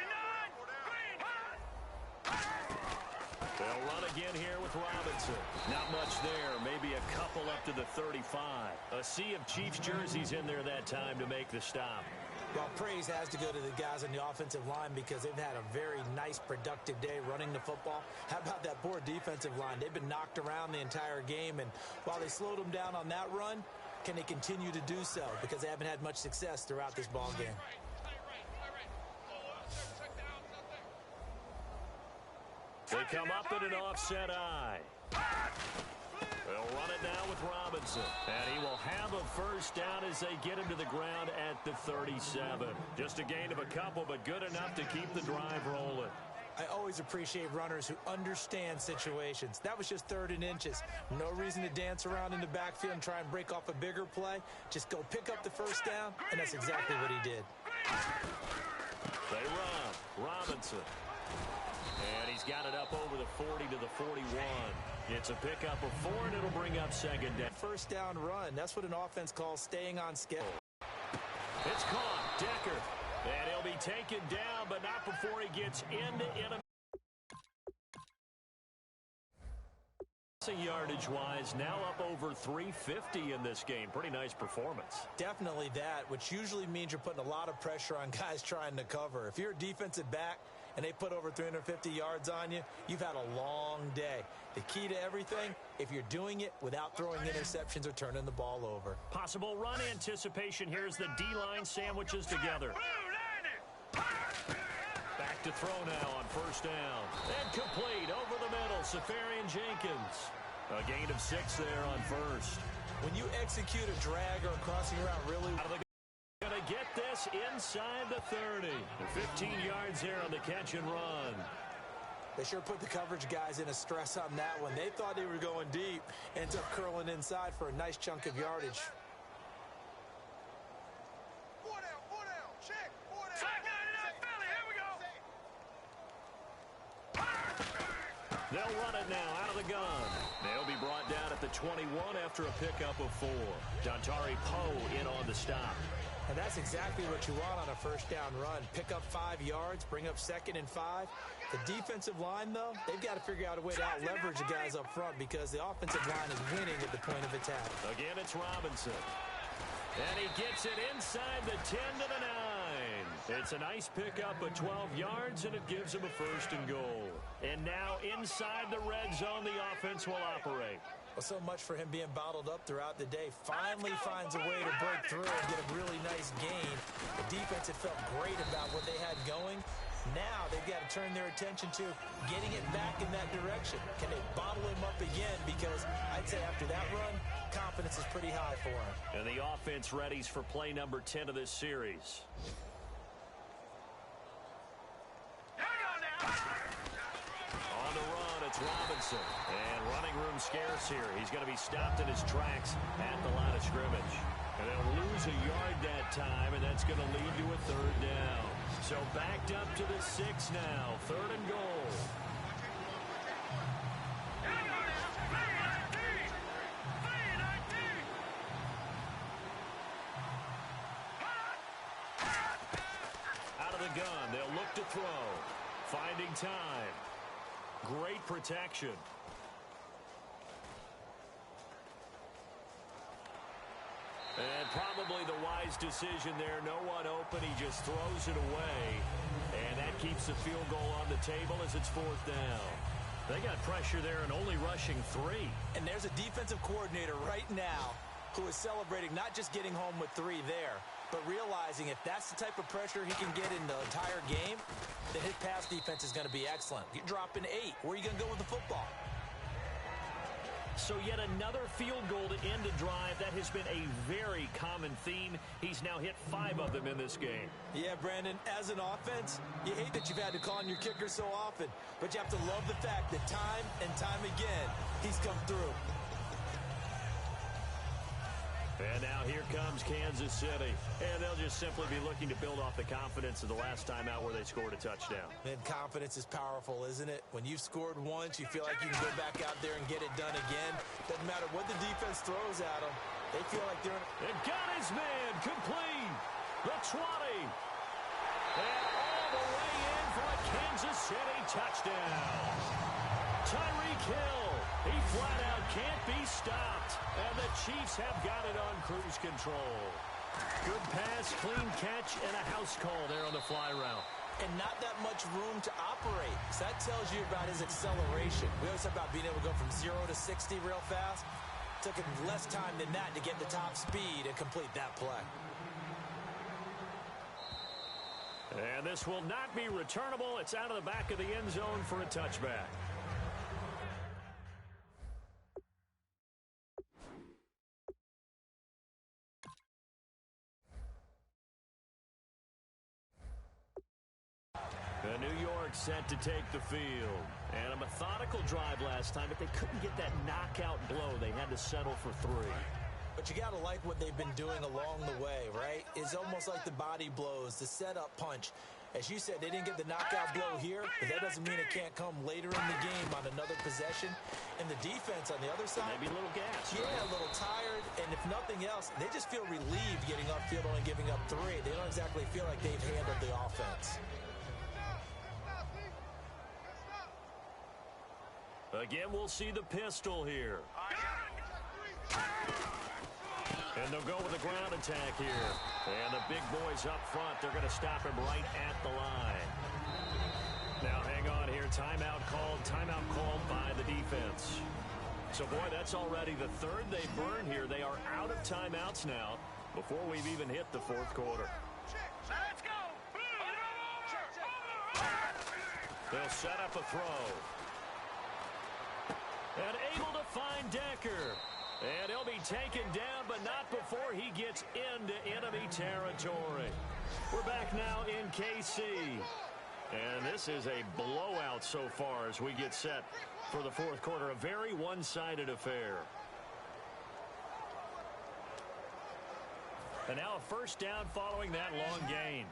They'll run again here with Robinson. Not much there, maybe a couple up to the 35. A sea of Chiefs jerseys in there that time to make the stop. Well, praise has to go to the guys on the offensive line because they've had a very nice, productive day running the football. How about that poor defensive line? They've been knocked around the entire game, and while they slowed them down on that run, can they continue to do so? Because they haven't had much success throughout this ball game. They come up in an offset eye. They'll run it now with Robinson. And he will have a first down as they get him to the ground at the 37. Just a gain of a couple, but good enough to keep the drive rolling. I always appreciate runners who understand situations. That was just 3rd and inches. No reason to dance around in the backfield and try and break off a bigger play. Just go pick up the first down, and that's exactly what he did. They run. Robinson. And he's got it up over the 40 to the 41. It's a pickup of 4, and it'll bring up 2nd down. First down run. That's what an offense calls staying on schedule. It's caught. Decker. And he'll be taken down, but not before he gets into enemy. Yardage-wise, now up over 350 in this game. Pretty nice performance. Definitely that, which usually means you're putting a lot of pressure on guys trying to cover. If you're a defensive back and they put over 350 yards on you, you've had a long day. The key to everything, if you're doing it without throwing interceptions or turning the ball over. Possible run anticipation. Here's the D-line sandwiches together. Back to throw now on first down. And complete over the middle. Safarian Jenkins. A gain of 6 there on first. When you execute a drag or a crossing route really... Going to get this inside the 30. 15 yards there on the catch and run. They sure put the coverage guys in a stress on that one. They thought they were going deep. Ends up curling inside for a nice chunk of yardage. They'll run it now out of the gun. They'll be brought down at the 21 after a pickup of 4. Dontari Poe in on the stop. And that's exactly what you want on a first down run. Pick up 5 yards, bring up 2nd and 5. The defensive line, though, they've got to figure out a way to out-leverage the guys up front because the offensive line is winning at the point of attack. Again, it's Robinson. And he gets it inside the 10 to the 9. It's a nice pickup of 12 yards, and it gives him a 1st and goal. And now inside the red zone, the offense will operate. Well, so much for him being bottled up throughout the day. Finally finds a way to break through and get a really nice gain. The defense had felt great about what they had going. Now they've got to turn their attention to getting it back in that direction. Can they bottle him up again? Because I'd say after that run, confidence is pretty high for him. And the offense readies for play number 10 of this series. On the run, it's Robinson. And running room scarce here. He's going to be stopped in his tracks at the line of scrimmage. And they'll lose a yard that time, and that's going to lead to a 3rd down. So backed up to the 6 now. 3rd and goal. Out of the gun, they'll look to throw. Finding time. Great protection. And probably the wise decision there. No one open. He just throws it away. And that keeps the field goal on the table as it's 4th down. They got pressure there and only rushing 3. And there's a defensive coordinator right now who is celebrating not just getting home with 3 there, but realizing if that's the type of pressure he can get in the entire game, then his pass defense is going to be excellent. You're dropping 8. Where are you going to go with the football? So yet another field goal to end a drive. That has been a very common theme. He's now hit 5 of them in this game. Yeah, Brandon, as an offense, you hate that you've had to call on your kicker so often, but you have to love the fact that time and time again, he's come through. And now here comes Kansas City. And they'll just simply be looking to build off the confidence of the last time out where they scored a touchdown. And confidence is powerful, isn't it? When you've scored once, you feel like you can go back out there and get it done again. Doesn't matter what the defense throws at them. They feel like they're... And got his man complete. The 20. And all the way in for a Kansas City touchdown. Tyreek Hill. He flat out can't be stopped. And the Chiefs have got it on cruise control. Good pass, clean catch, and a house call there on the fly route. And not that much room to operate. So that tells you about his acceleration. We always talk about being able to go from 0 to 60 real fast. Took him less time than that to get the top speed and complete that play. And this will not be returnable. It's out of the back of the end zone for a touchback. New York set to take the field. And a methodical drive last time, but they couldn't get that knockout blow. They had to settle for 3. But you got to like what they've been doing along the way, right? It's almost like the body blows, the setup punch. As you said, they didn't get the knockout blow here, but that doesn't mean it can't come later in the game on another possession. And the defense on the other side, maybe a little gas. Yeah, right? A little tired. And if nothing else, they just feel relieved getting upfield, only giving up 3. They don't exactly feel like they've handled the offense. Again, we'll see the pistol here. And they'll go with a ground attack here. And the big boys up front, they're going to stop him right at the line. Now, hang on here. Timeout called by the defense. So, boy, that's already the 3rd they've burned here. They are out of timeouts now before we've even hit the 4th quarter. Let's go! They'll set up a throw. And able to find Decker. And he'll be taken down, but not before he gets into enemy territory. We're back now in KC. And this is a blowout so far as we get set for the 4th quarter. A very one-sided affair. And now a 1st down following that long gain.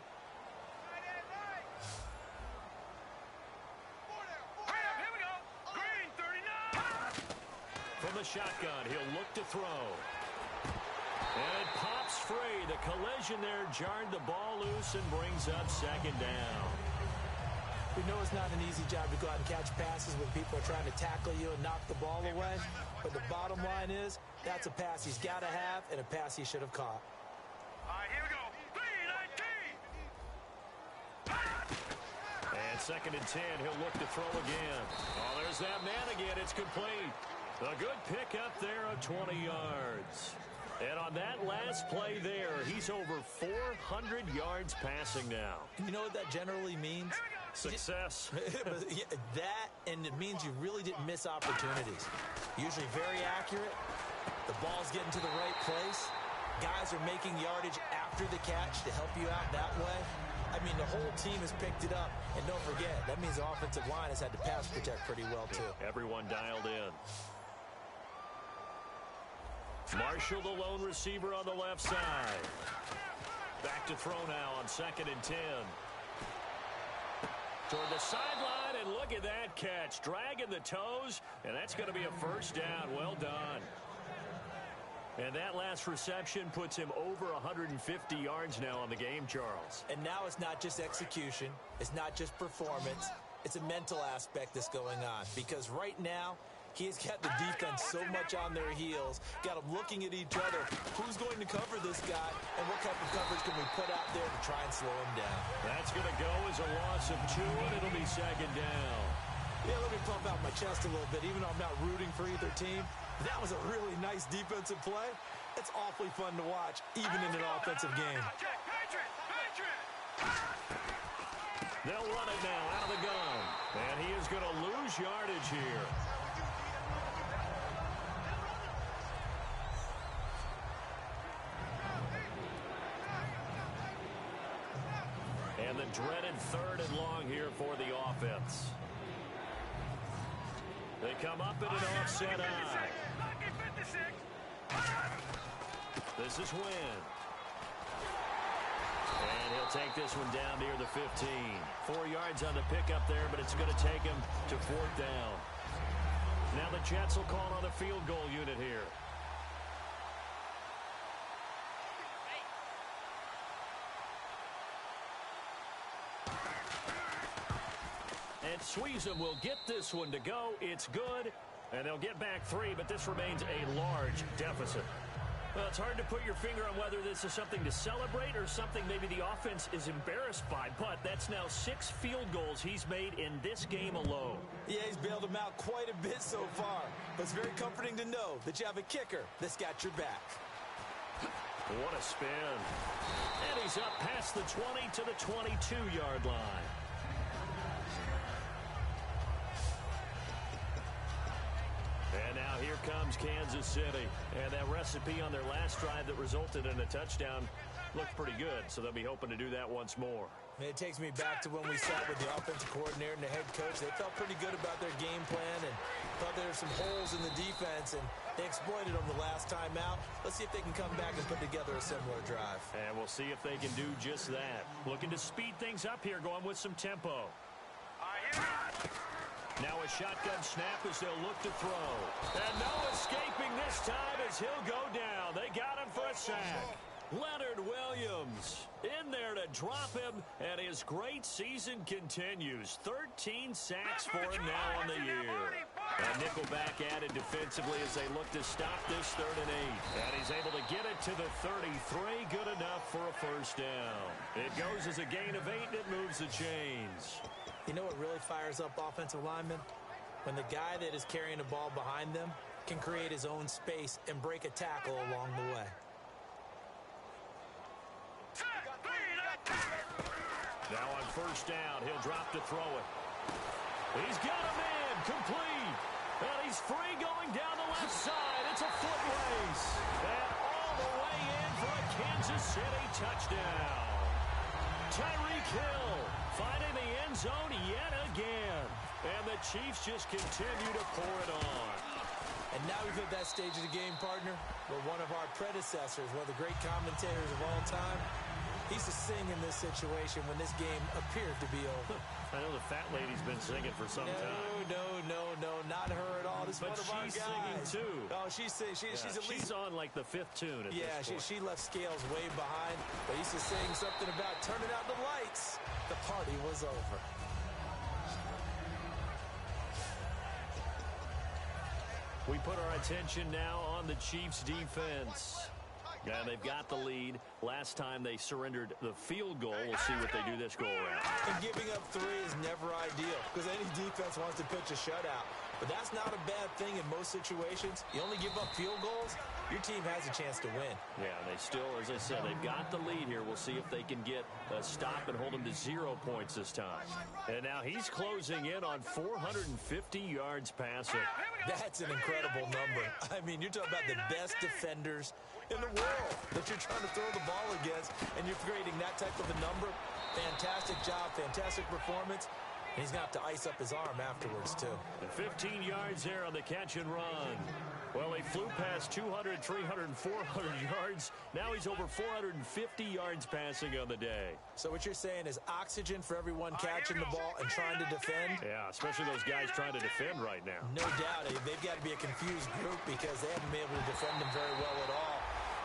Here we go. Green. the shotgun. He'll look to throw. And it pops free. The collision there jarred the ball loose and brings up second down. We know it's not an easy job to go out and catch passes when people are trying to tackle you and knock the ball away. But the bottom line is, that's a pass he's got to have and a pass he should have caught. All right, here we go. 3-19. And second and 10, he'll look to throw again. Oh, there's that man again. It's complete. A good pickup there of 20 yards. And on that last play there, he's over 400 yards passing now. You know what that generally means? Success. That, and it means you really didn't miss opportunities. Usually very accurate. The ball's getting to the right place. Guys are making yardage after the catch to help you out that way. I mean, the whole team has picked it up. And don't forget, that means the offensive line has had to pass protect pretty well, too. Everyone dialed in. Marshall, the lone receiver on the left side. Back to throw now on second and 10. Toward the sideline, and look at that catch. Dragging the toes, and that's going to be a first down. Well done. And that last reception puts him over 150 yards now on the game, Charles. And now it's not just execution. It's not just performance. It's a mental aspect that's going on. Because right now, he's got the defense so much on their heels, got them looking at each other. Who's going to cover this guy, and what type of coverage can we put out there to try and slow him down? That's going to go as a loss of 2, and it'll be second down. Yeah, let me pump out my chest a little bit, even though I'm not rooting for either team. That was a really nice defensive play. It's awfully fun to watch, even in an offensive game. They'll run it now out of the gun, and he is going to lose yardage here. And the dreaded third and long here for the offense. They come up in an offset eye. This is Wynn. And he'll take this one down near the 15. 4 yards on the pickup there, but it's going to take him to fourth down. Now the Jets will call on the field goal unit here. And Sweezum will get this one to go. It's good, and they'll get back 3, but this remains a large deficit. Well, it's hard to put your finger on whether this is something to celebrate or something maybe the offense is embarrassed by, but that's now 6 field goals he's made in this game alone. Yeah, he's bailed them out quite a bit so far, but it's very comforting to know that you have a kicker that's got your back. What a spin. And he's up past the 20 to the 22-yard line. And now here comes Kansas City. And that recipe on their last drive that resulted in a touchdown looked pretty good, so they'll be hoping to do that once more. It takes me back to when we sat with the offensive coordinator and the head coach. They felt pretty good about their game plan and thought there were some holes in the defense, and they exploited them the last time out. Let's see if they can come back and put together a similar drive. And we'll see if they can do just that. Looking to speed things up here, going with some tempo. Now a shotgun snap as they'll look to throw. And no escaping this time as he'll go down. They got him for a sack. Leonard Williams in there to drop him, and his great season continues. 13 sacks for him now on the year. And nickelback added defensively as they look to stop this 3rd and 8. And he's able to get it to the 33. Good enough for a first down. It goes as a gain of 8, and it moves the chains. You know what really fires up offensive linemen? When the guy that is carrying the ball behind them can create his own space and break a tackle along the way. Now on first down, he'll drop to throw it. He's got him in, complete. And he's free going down the left side. It's a foot race. And all the way in for a Kansas City touchdown. Tyreek Hill finding the end zone yet again. And the Chiefs just continue to pour it on. And now we've hit that stage of the game, partner, where one of our predecessors, one of the great commentators of all time, He's to sing in this situation when this game appeared to be over. I know the fat lady's been singing for some time. No, not her at all. This is one of our guys. But she's singing too. Oh, she's singing. She's at least... She's on like the 5th tune at this point. She left Scales way behind, but he's just saying something about turning out the lights. The party was over. We put our attention now on the Chiefs' defense. Yeah, they've got the lead. Last time they surrendered the field goal. We'll see what they do this go-around. And giving up 3 is never ideal because any defense wants to pitch a shutout. But that's not a bad thing in most situations. You only give up field goals, your team has a chance to win. Yeah, they still, as I said, they've got the lead here. We'll see if they can get a stop and hold them to 0 points this time. And now he's closing in on 450 yards passing. That's an incredible number. I mean, you're talking about the best defenders in the world that you're trying to throw the ball against, and you're creating that type of a number. Fantastic job, fantastic performance. And he's going to have to ice up his arm afterwards, too. And 15 yards there on the catch and run. Well, he flew past 200, 300, 400 yards. Now he's over 450 yards passing on the day. So what you're saying is oxygen for everyone catching the ball and trying to defend? Yeah, especially those guys trying to defend right now. No doubt. They've got to be a confused group because they haven't been able to defend him very well at all.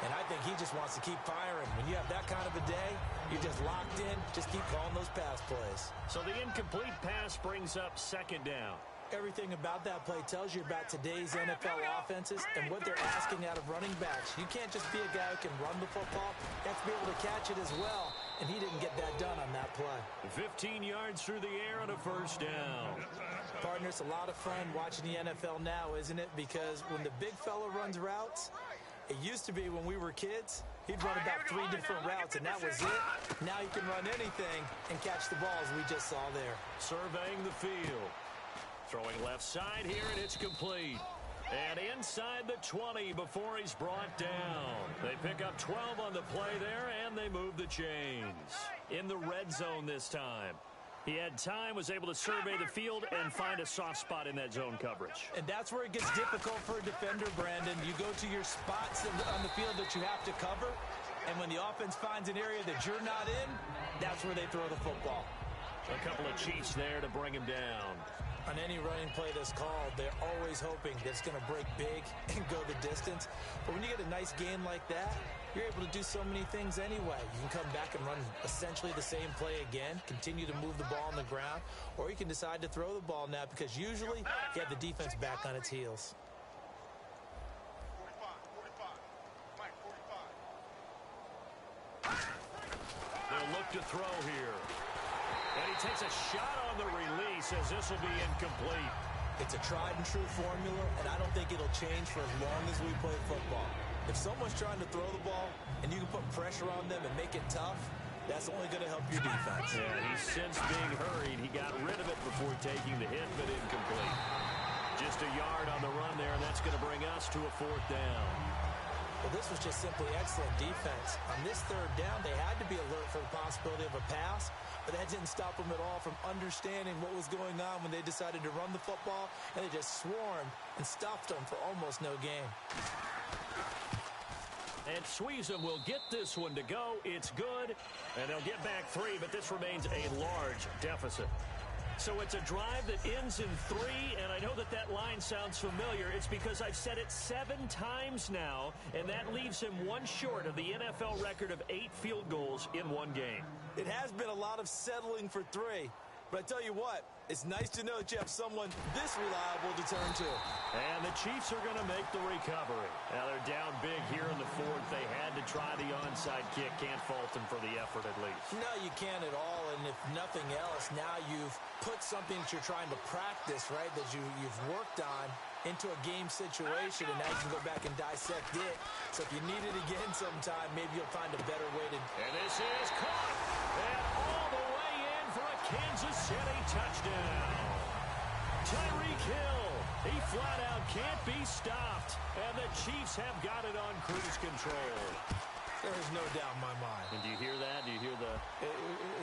And I think he just wants to keep firing. When you have that kind of a day, you're just locked in. Just keep calling those pass plays. So the incomplete pass brings up 2nd down. Everything about that play tells you about today's NFL offenses and what they're asking out of running backs. You can't just be a guy who can run the football. You have to be able to catch it as well. And he didn't get that done on that play. 15 yards through the air on a 1st down. Partner, it's a lot of fun watching the NFL now, isn't it? Because when the big fella runs routes, it used to be when we were kids, he'd run about 3 different routes, and that was it. Now he can run anything and catch the ball, as we just saw there. Surveying the field. Throwing left side here, and it's complete. And inside the 20 before he's brought down. They pick up 12 on the play there, and they move the chains. In the red zone this time. He had time, was able to survey the field and find a soft spot in that zone coverage. And that's where it gets difficult for a defender, Brandon. You go to your spots on the field that you have to cover, and when the offense finds an area that you're not in, that's where they throw the football. A couple of Chiefs there to bring him down. On any running play that's called, they're always hoping that it's going to break big and go the distance. But when you get a nice game like that, you're able to do so many things anyway. You can come back and run essentially the same play again, continue to move the ball on the ground, or you can decide to throw the ball now because usually you have the defense back on its heels. 45. They'll look to throw here. And he takes a shot on the release as this will be incomplete. It's a tried and true formula, and I don't think it'll change for as long as we play football. If someone's trying to throw the ball and you can put pressure on them and make it tough, that's only going to help your defense. Yeah, he's since being hurried. He got rid of it before taking the hit, but incomplete. Just a yard on the run there, and that's going to bring us to a 4th down. Well, this was just simply excellent defense. On this 3rd down, they had to be alert for the possibility of a pass, but that didn't stop them at all from understanding what was going on when they decided to run the football, and they just swarmed and stuffed them for almost no gain. And Sweezum will get this one to go. It's good, and they'll get back 3, but this remains a large deficit. So it's a drive that ends in 3, and I know that line sounds familiar. It's because I've said it 7 times now, and that leaves him 1 short of the NFL record of 8 field goals in 1 game. It has been a lot of settling for 3, but I tell you what, it's nice to know that you have someone this reliable to turn to. And the Chiefs are going to make the recovery. Now they're down big here in the 4th. They had to try the onside kick. Can't fault them for the effort at least. No, you can't at all. And if nothing else, now you've put something that you're trying to practice, right, that you've worked on into a game situation, and now you can go back and dissect it. So if you need it again sometime, maybe you'll find a better way to... And this is caught. And all the way in for a Kansas City touchdown. Tyreek Hill, he flat out can't be stopped. And the Chiefs have got it on cruise control. There's no doubt in my mind. And do you hear that? Do you hear the...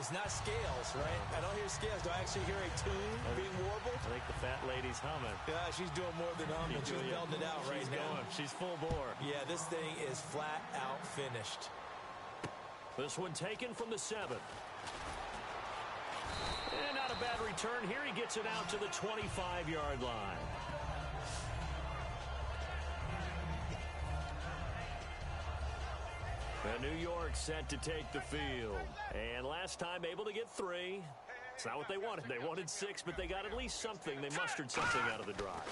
It's not scales, right? I don't hear scales. Do I actually hear a tune being warbled? I think the fat lady's humming. Yeah, she's doing more than humming. She's belting it out right now. She's full bore. Yeah, this thing is flat out finished. This one taken from the 7. And not a bad return here. He gets it out to the 25-yard line. And New York set to take the field. And last time able to get 3. It's not what they wanted. They wanted 6, but they got at least something. They mustered something out of the drive.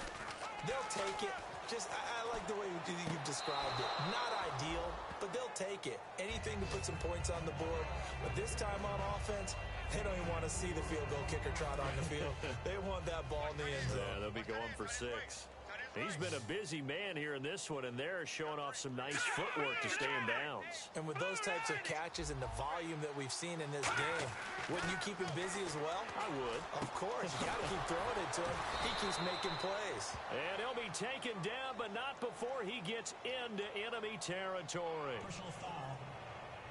They'll take it. I like the way you've described it. Not ideal, but they'll take it. Anything to put some points on the board. But this time on offense, they don't even want to see the field goal kicker trot on the field. They want that ball in the end zone. Yeah, they'll be going for 6. He's been a busy man here in this one, and they're showing off some nice footwork to stay in bounds. And with those types of catches and the volume that we've seen in this game, wouldn't you keep him busy as well? I would. Of course. You got to keep throwing it to him. He keeps making plays. And he'll be taken down, but not before he gets into enemy territory. Personal foul.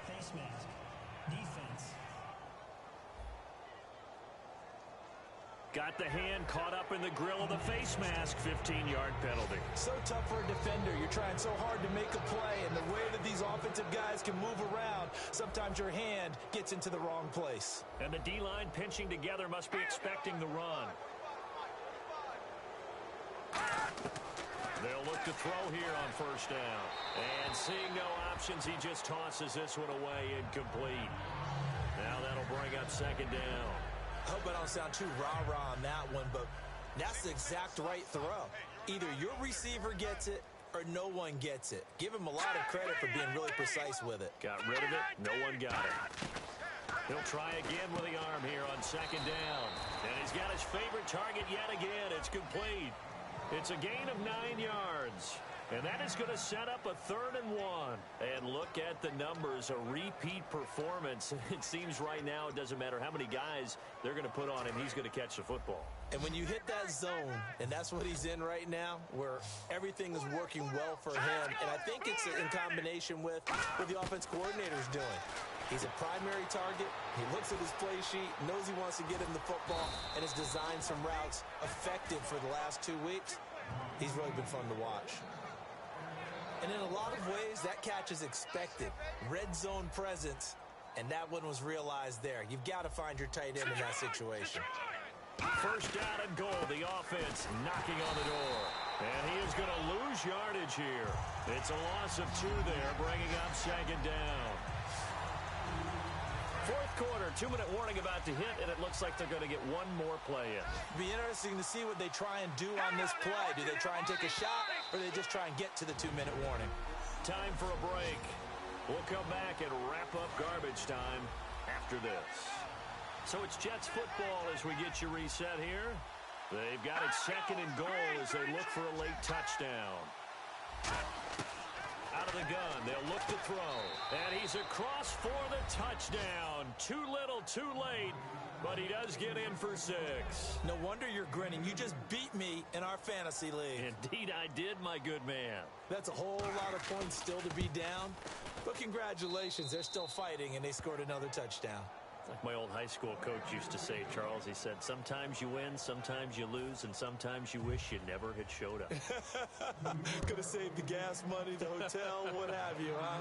Face mask. Defense. Got the hand caught up in the grill of the face mask. 15-yard penalty. So tough for a defender. You're trying so hard to make a play, and the way that these offensive guys can move around, sometimes your hand gets into the wrong place. And the D-line pinching together must be expecting the run. They'll look to throw here on first down. And seeing no options, he just tosses this one away incomplete. Now that'll bring up second down. I hope I don't sound too rah-rah on that one, but that's the exact right throw. Either your receiver gets it or no one gets it. Give him a lot of credit for being really precise with it. Got rid of it. No one got it. He'll try again with the arm here on second down. And he's got his favorite target yet again. It's complete. It's a gain of 9 yards. And that is going to set up a 3rd and 1. And look at the numbers, a repeat performance. It seems right now it doesn't matter how many guys they're going to put on him. He's going to catch the football. And when you hit that zone, and that's what he's in right now, where everything is working well for him, and I think it's in combination with what the offense coordinator's doing. He's a primary target. He looks at his play sheet, knows he wants to get him the football, and has designed some routes effective for the last 2 weeks. He's really been fun to watch. And in a lot of ways, that catch is expected. Red zone presence, and that one was realized there. You've got to find your tight end in that situation. First down and goal, the offense knocking on the door. And he is going to lose yardage here. It's a loss of 2 there, bringing up second down. Fourth quarter, 2-minute warning about to hit, and it looks like they're going to get one more play in. It'll be interesting to see what they try and do on this play. Do they try and take a shot, or do they just try and get to the 2-minute warning? Time for a break. We'll come back and wrap up garbage time after this. So it's Jets football as we get you reset here. They've got it second and goal as they look for a late touchdown. Out of the gun, they'll look to throw. And he's across for the touchdown. Too little, too late, but he does get in for 6. No wonder you're grinning. You just beat me in our fantasy league. Indeed I did, my good man. That's a whole lot of points still to be down. But congratulations, they're still fighting, and they scored another touchdown. Like my old high school coach used to say, Charles, he said, sometimes you win, sometimes you lose, and sometimes you wish you never had showed up. Could have saved the gas money, the hotel, what have you, huh?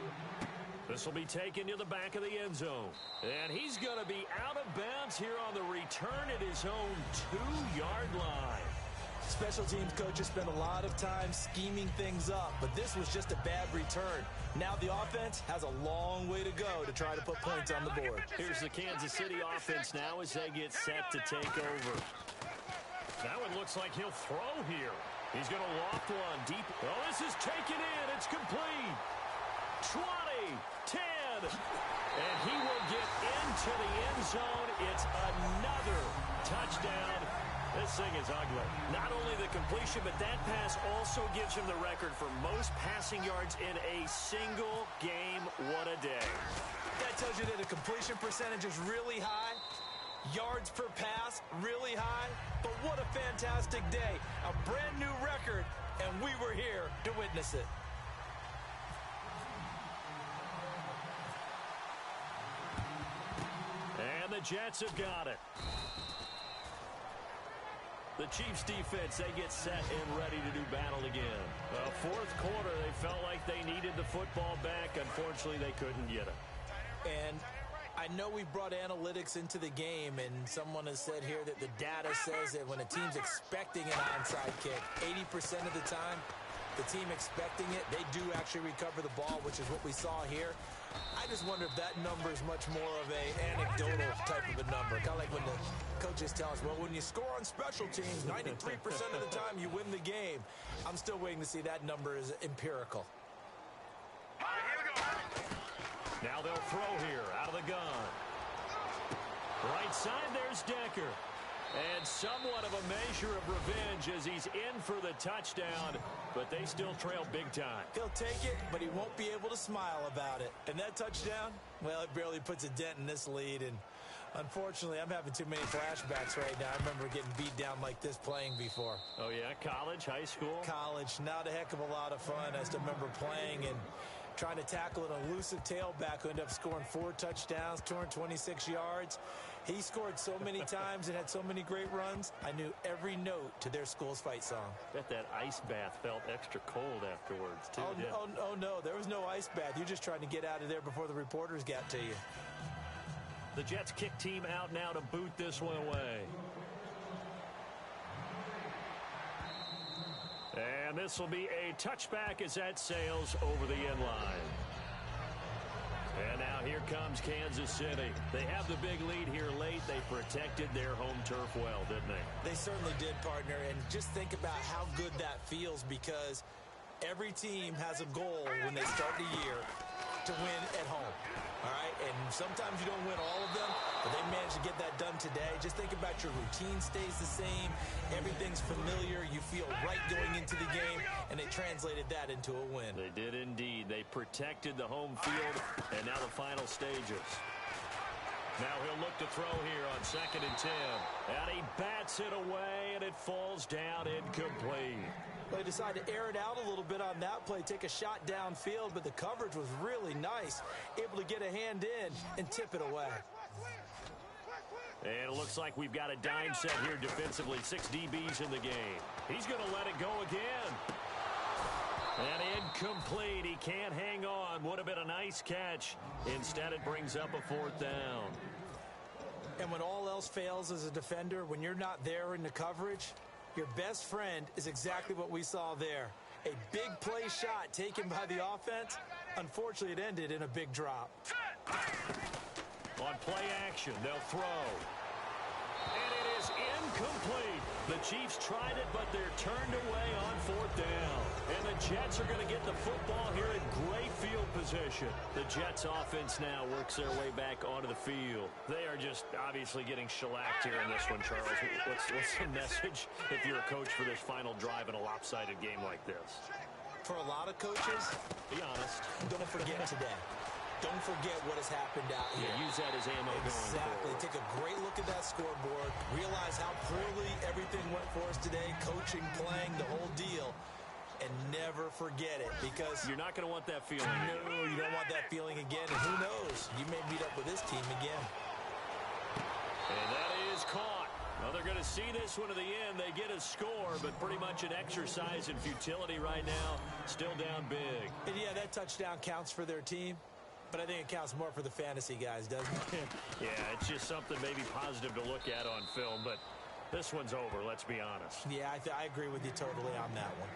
This will be taken to the back of the end zone. And he's going to be out of bounds here on the return at his own 2-yard line. Special teams coaches spend a lot of time scheming things up, but this was just a bad return. Now the offense has a long way to go to try to put points on the board. Here's the Kansas City offense now as they get set to take over. Now it looks like he'll throw here. He's going to loft one deep. Oh, this is taken in. It's complete. 20, 10, and he will get into the end zone. It's another touchdown. This thing is ugly. Not only the completion, but that pass also gives him the record for most passing yards in a single game. What a day. That tells you that the completion percentage is really high. Yards per pass, really high. But what a fantastic day. A brand new record, and we were here to witness it. And the Jets have got it. The Chiefs defense, they get set and ready to do battle again. Fourth quarter, they felt like they needed the football back. Unfortunately, they couldn't get it. And I know we brought analytics into the game, and someone has said here that the data says that when a team's expecting an onside kick, 80% of the time, the team expecting it, they do actually recover the ball, which is what we saw here. I just wonder if that number is much more of a anecdotal type of a number. Kind of like when the coaches tell us, well, when you score on special teams, 93% of the time you win the game. I'm still waiting to see that number is empirical. Now they'll throw here out of the gun. Right side, there's Decker. And somewhat of a measure of revenge as he's in for the touchdown, but they still trail big time. He'll take it, but he won't be able to smile about it. And that touchdown, well, it barely puts a dent in this lead. And unfortunately, I'm having too many flashbacks right now. I remember getting beat down like this playing before. Oh, yeah? College, high school? College. Not a heck of a lot of fun. I still remember playing and trying to tackle an elusive tailback who ended up scoring 4 touchdowns, 226 yards. He scored so many times and had so many great runs, I knew every note to their school's fight song. Bet that ice bath felt extra cold afterwards, too. Oh, no, there was no ice bath. You're just trying to get out of there before the reporters got to you. The Jets kick team out now to boot this one away. And this will be a touchback as that sails over the end line. And now here comes Kansas City. They have the big lead here late. They protected their home turf well, didn't they? They certainly did, partner. And just think about how good that feels, because every team has a goal when they start the year to win at home. All right? And sometimes you don't win all of them, but they managed to get that done today. Just think about your routine stays the same. Everything's familiar. You feel right going into the game, and they translated that into a win. They did indeed. They protected the home field, and now the final stages. Now he'll look to throw here on 2nd and 10. And he bats it away, and it falls down incomplete. They decided to air it out a little bit on that play, take a shot downfield, but the coverage was really nice. Able to get a hand in and tip it away. And it looks like we've got a dime set here defensively. 6 DBs in the game. He's going to let it go again. And incomplete. He can't hang on. Would have been a nice catch. Instead, it brings up a 4th down. And when all else fails as a defender, when you're not there in the coverage, your best friend is exactly what we saw there. A big play shot taken by the offense. Unfortunately, it ended in a big drop. On play action, they'll throw. And it is incomplete. The Chiefs tried it, but they're turned away on 4th down. And the Jets are going to get the football here in great field position. The Jets offense now works their way back onto the field. They are just obviously getting shellacked here in this one, Charles. What's the message if you're a coach for this final drive in a lopsided game like this? For a lot of coaches, be honest, don't forget today. Don't forget what has happened out here. Yeah, use that as ammo going forward. Take a great look at that scoreboard. Realize how poorly everything went for us today. Coaching, playing, the whole deal. And never forget it, because you're not going to want that feeling. No, you don't want that feeling again. And who knows? You may meet up with this team again. And that is caught. Well, they're going to see this one to the end. They get a score, but pretty much an exercise in futility right now. Still down big. And yeah, that touchdown counts for their team. But I think it counts more for the fantasy guys, doesn't it? Yeah, it's just something maybe positive to look at on film, but this one's over, let's be honest. Yeah, I agree with you totally on that one.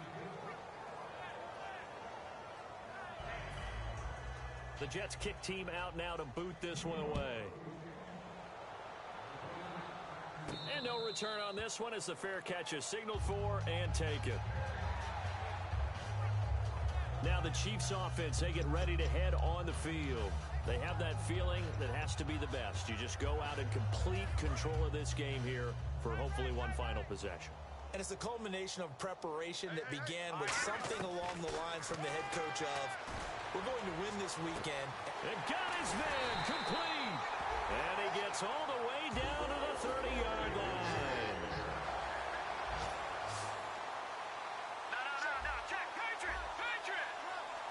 The Jets kick team out now to boot this one away. And no return on this one as the fair catch is signaled for and taken. Now the Chiefs offense, they get ready to head on the field. They have that feeling that has to be the best. You just go out in complete control of this game here for hopefully one final possession. And it's a culmination of preparation that began with something along the lines from the head coach of, we're going to win this weekend. And got his man complete. And he gets all the way down to the 30-yard line.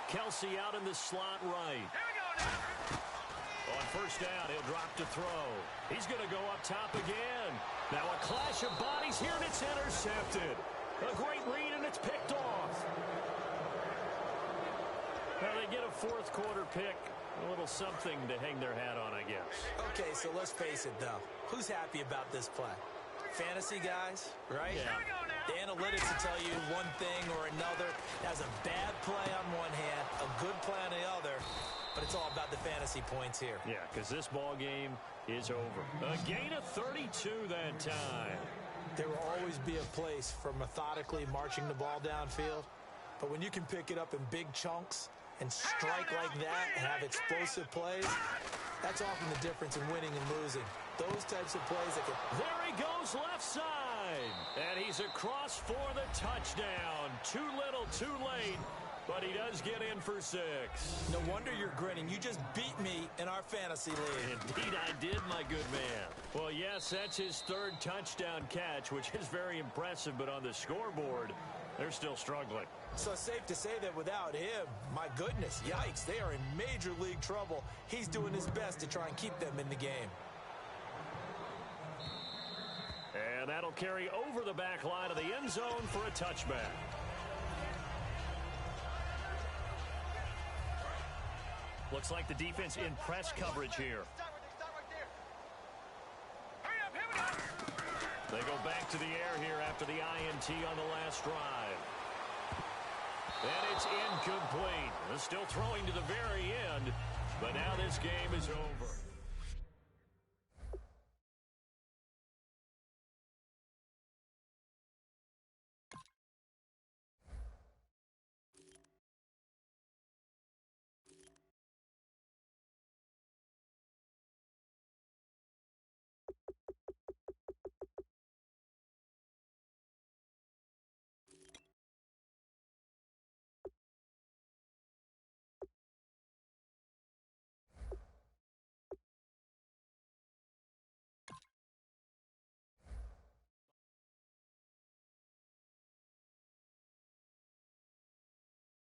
Kelsey out in the slot right. Here we go now. On 1st down, he'll drop to throw. He's going to go up top again. Now a clash of bodies here, and it's intercepted. A great read, and it's picked off. Now they get a 4th quarter pick A little something to hang their hat on, I guess. Okay, so let's face it, though. Who's happy about this play? Fantasy guys, right? Yeah. The analytics will tell you one thing or another. That's a bad play on one hand, a good play on the other, but it's all about the fantasy points here. Yeah, because this ball game is over. A gain of 32 that time. There will always be a place for methodically marching the ball downfield, but when you can pick it up in big chunks and strike like that and have explosive plays, that's often the difference in winning and losing. Those types of plays that can... There he goes left side. And he's across for the touchdown. Too little, too late. But he does get in for 6. No wonder you're grinning. You just beat me in our fantasy league. Indeed I did, my good man. Well, yes, that's his 3rd touchdown catch, which is very impressive. But on the scoreboard, they're still struggling. So safe to say that without him, my goodness, yikes, they are in major league trouble. He's doing his best to try and keep them in the game. And that'll carry over the back line of the end zone for a touchback. Looks like the defense in press coverage here. They go back to the air here after the INT on the last drive. And it's incomplete. They're still throwing to the very end, but now this game is over.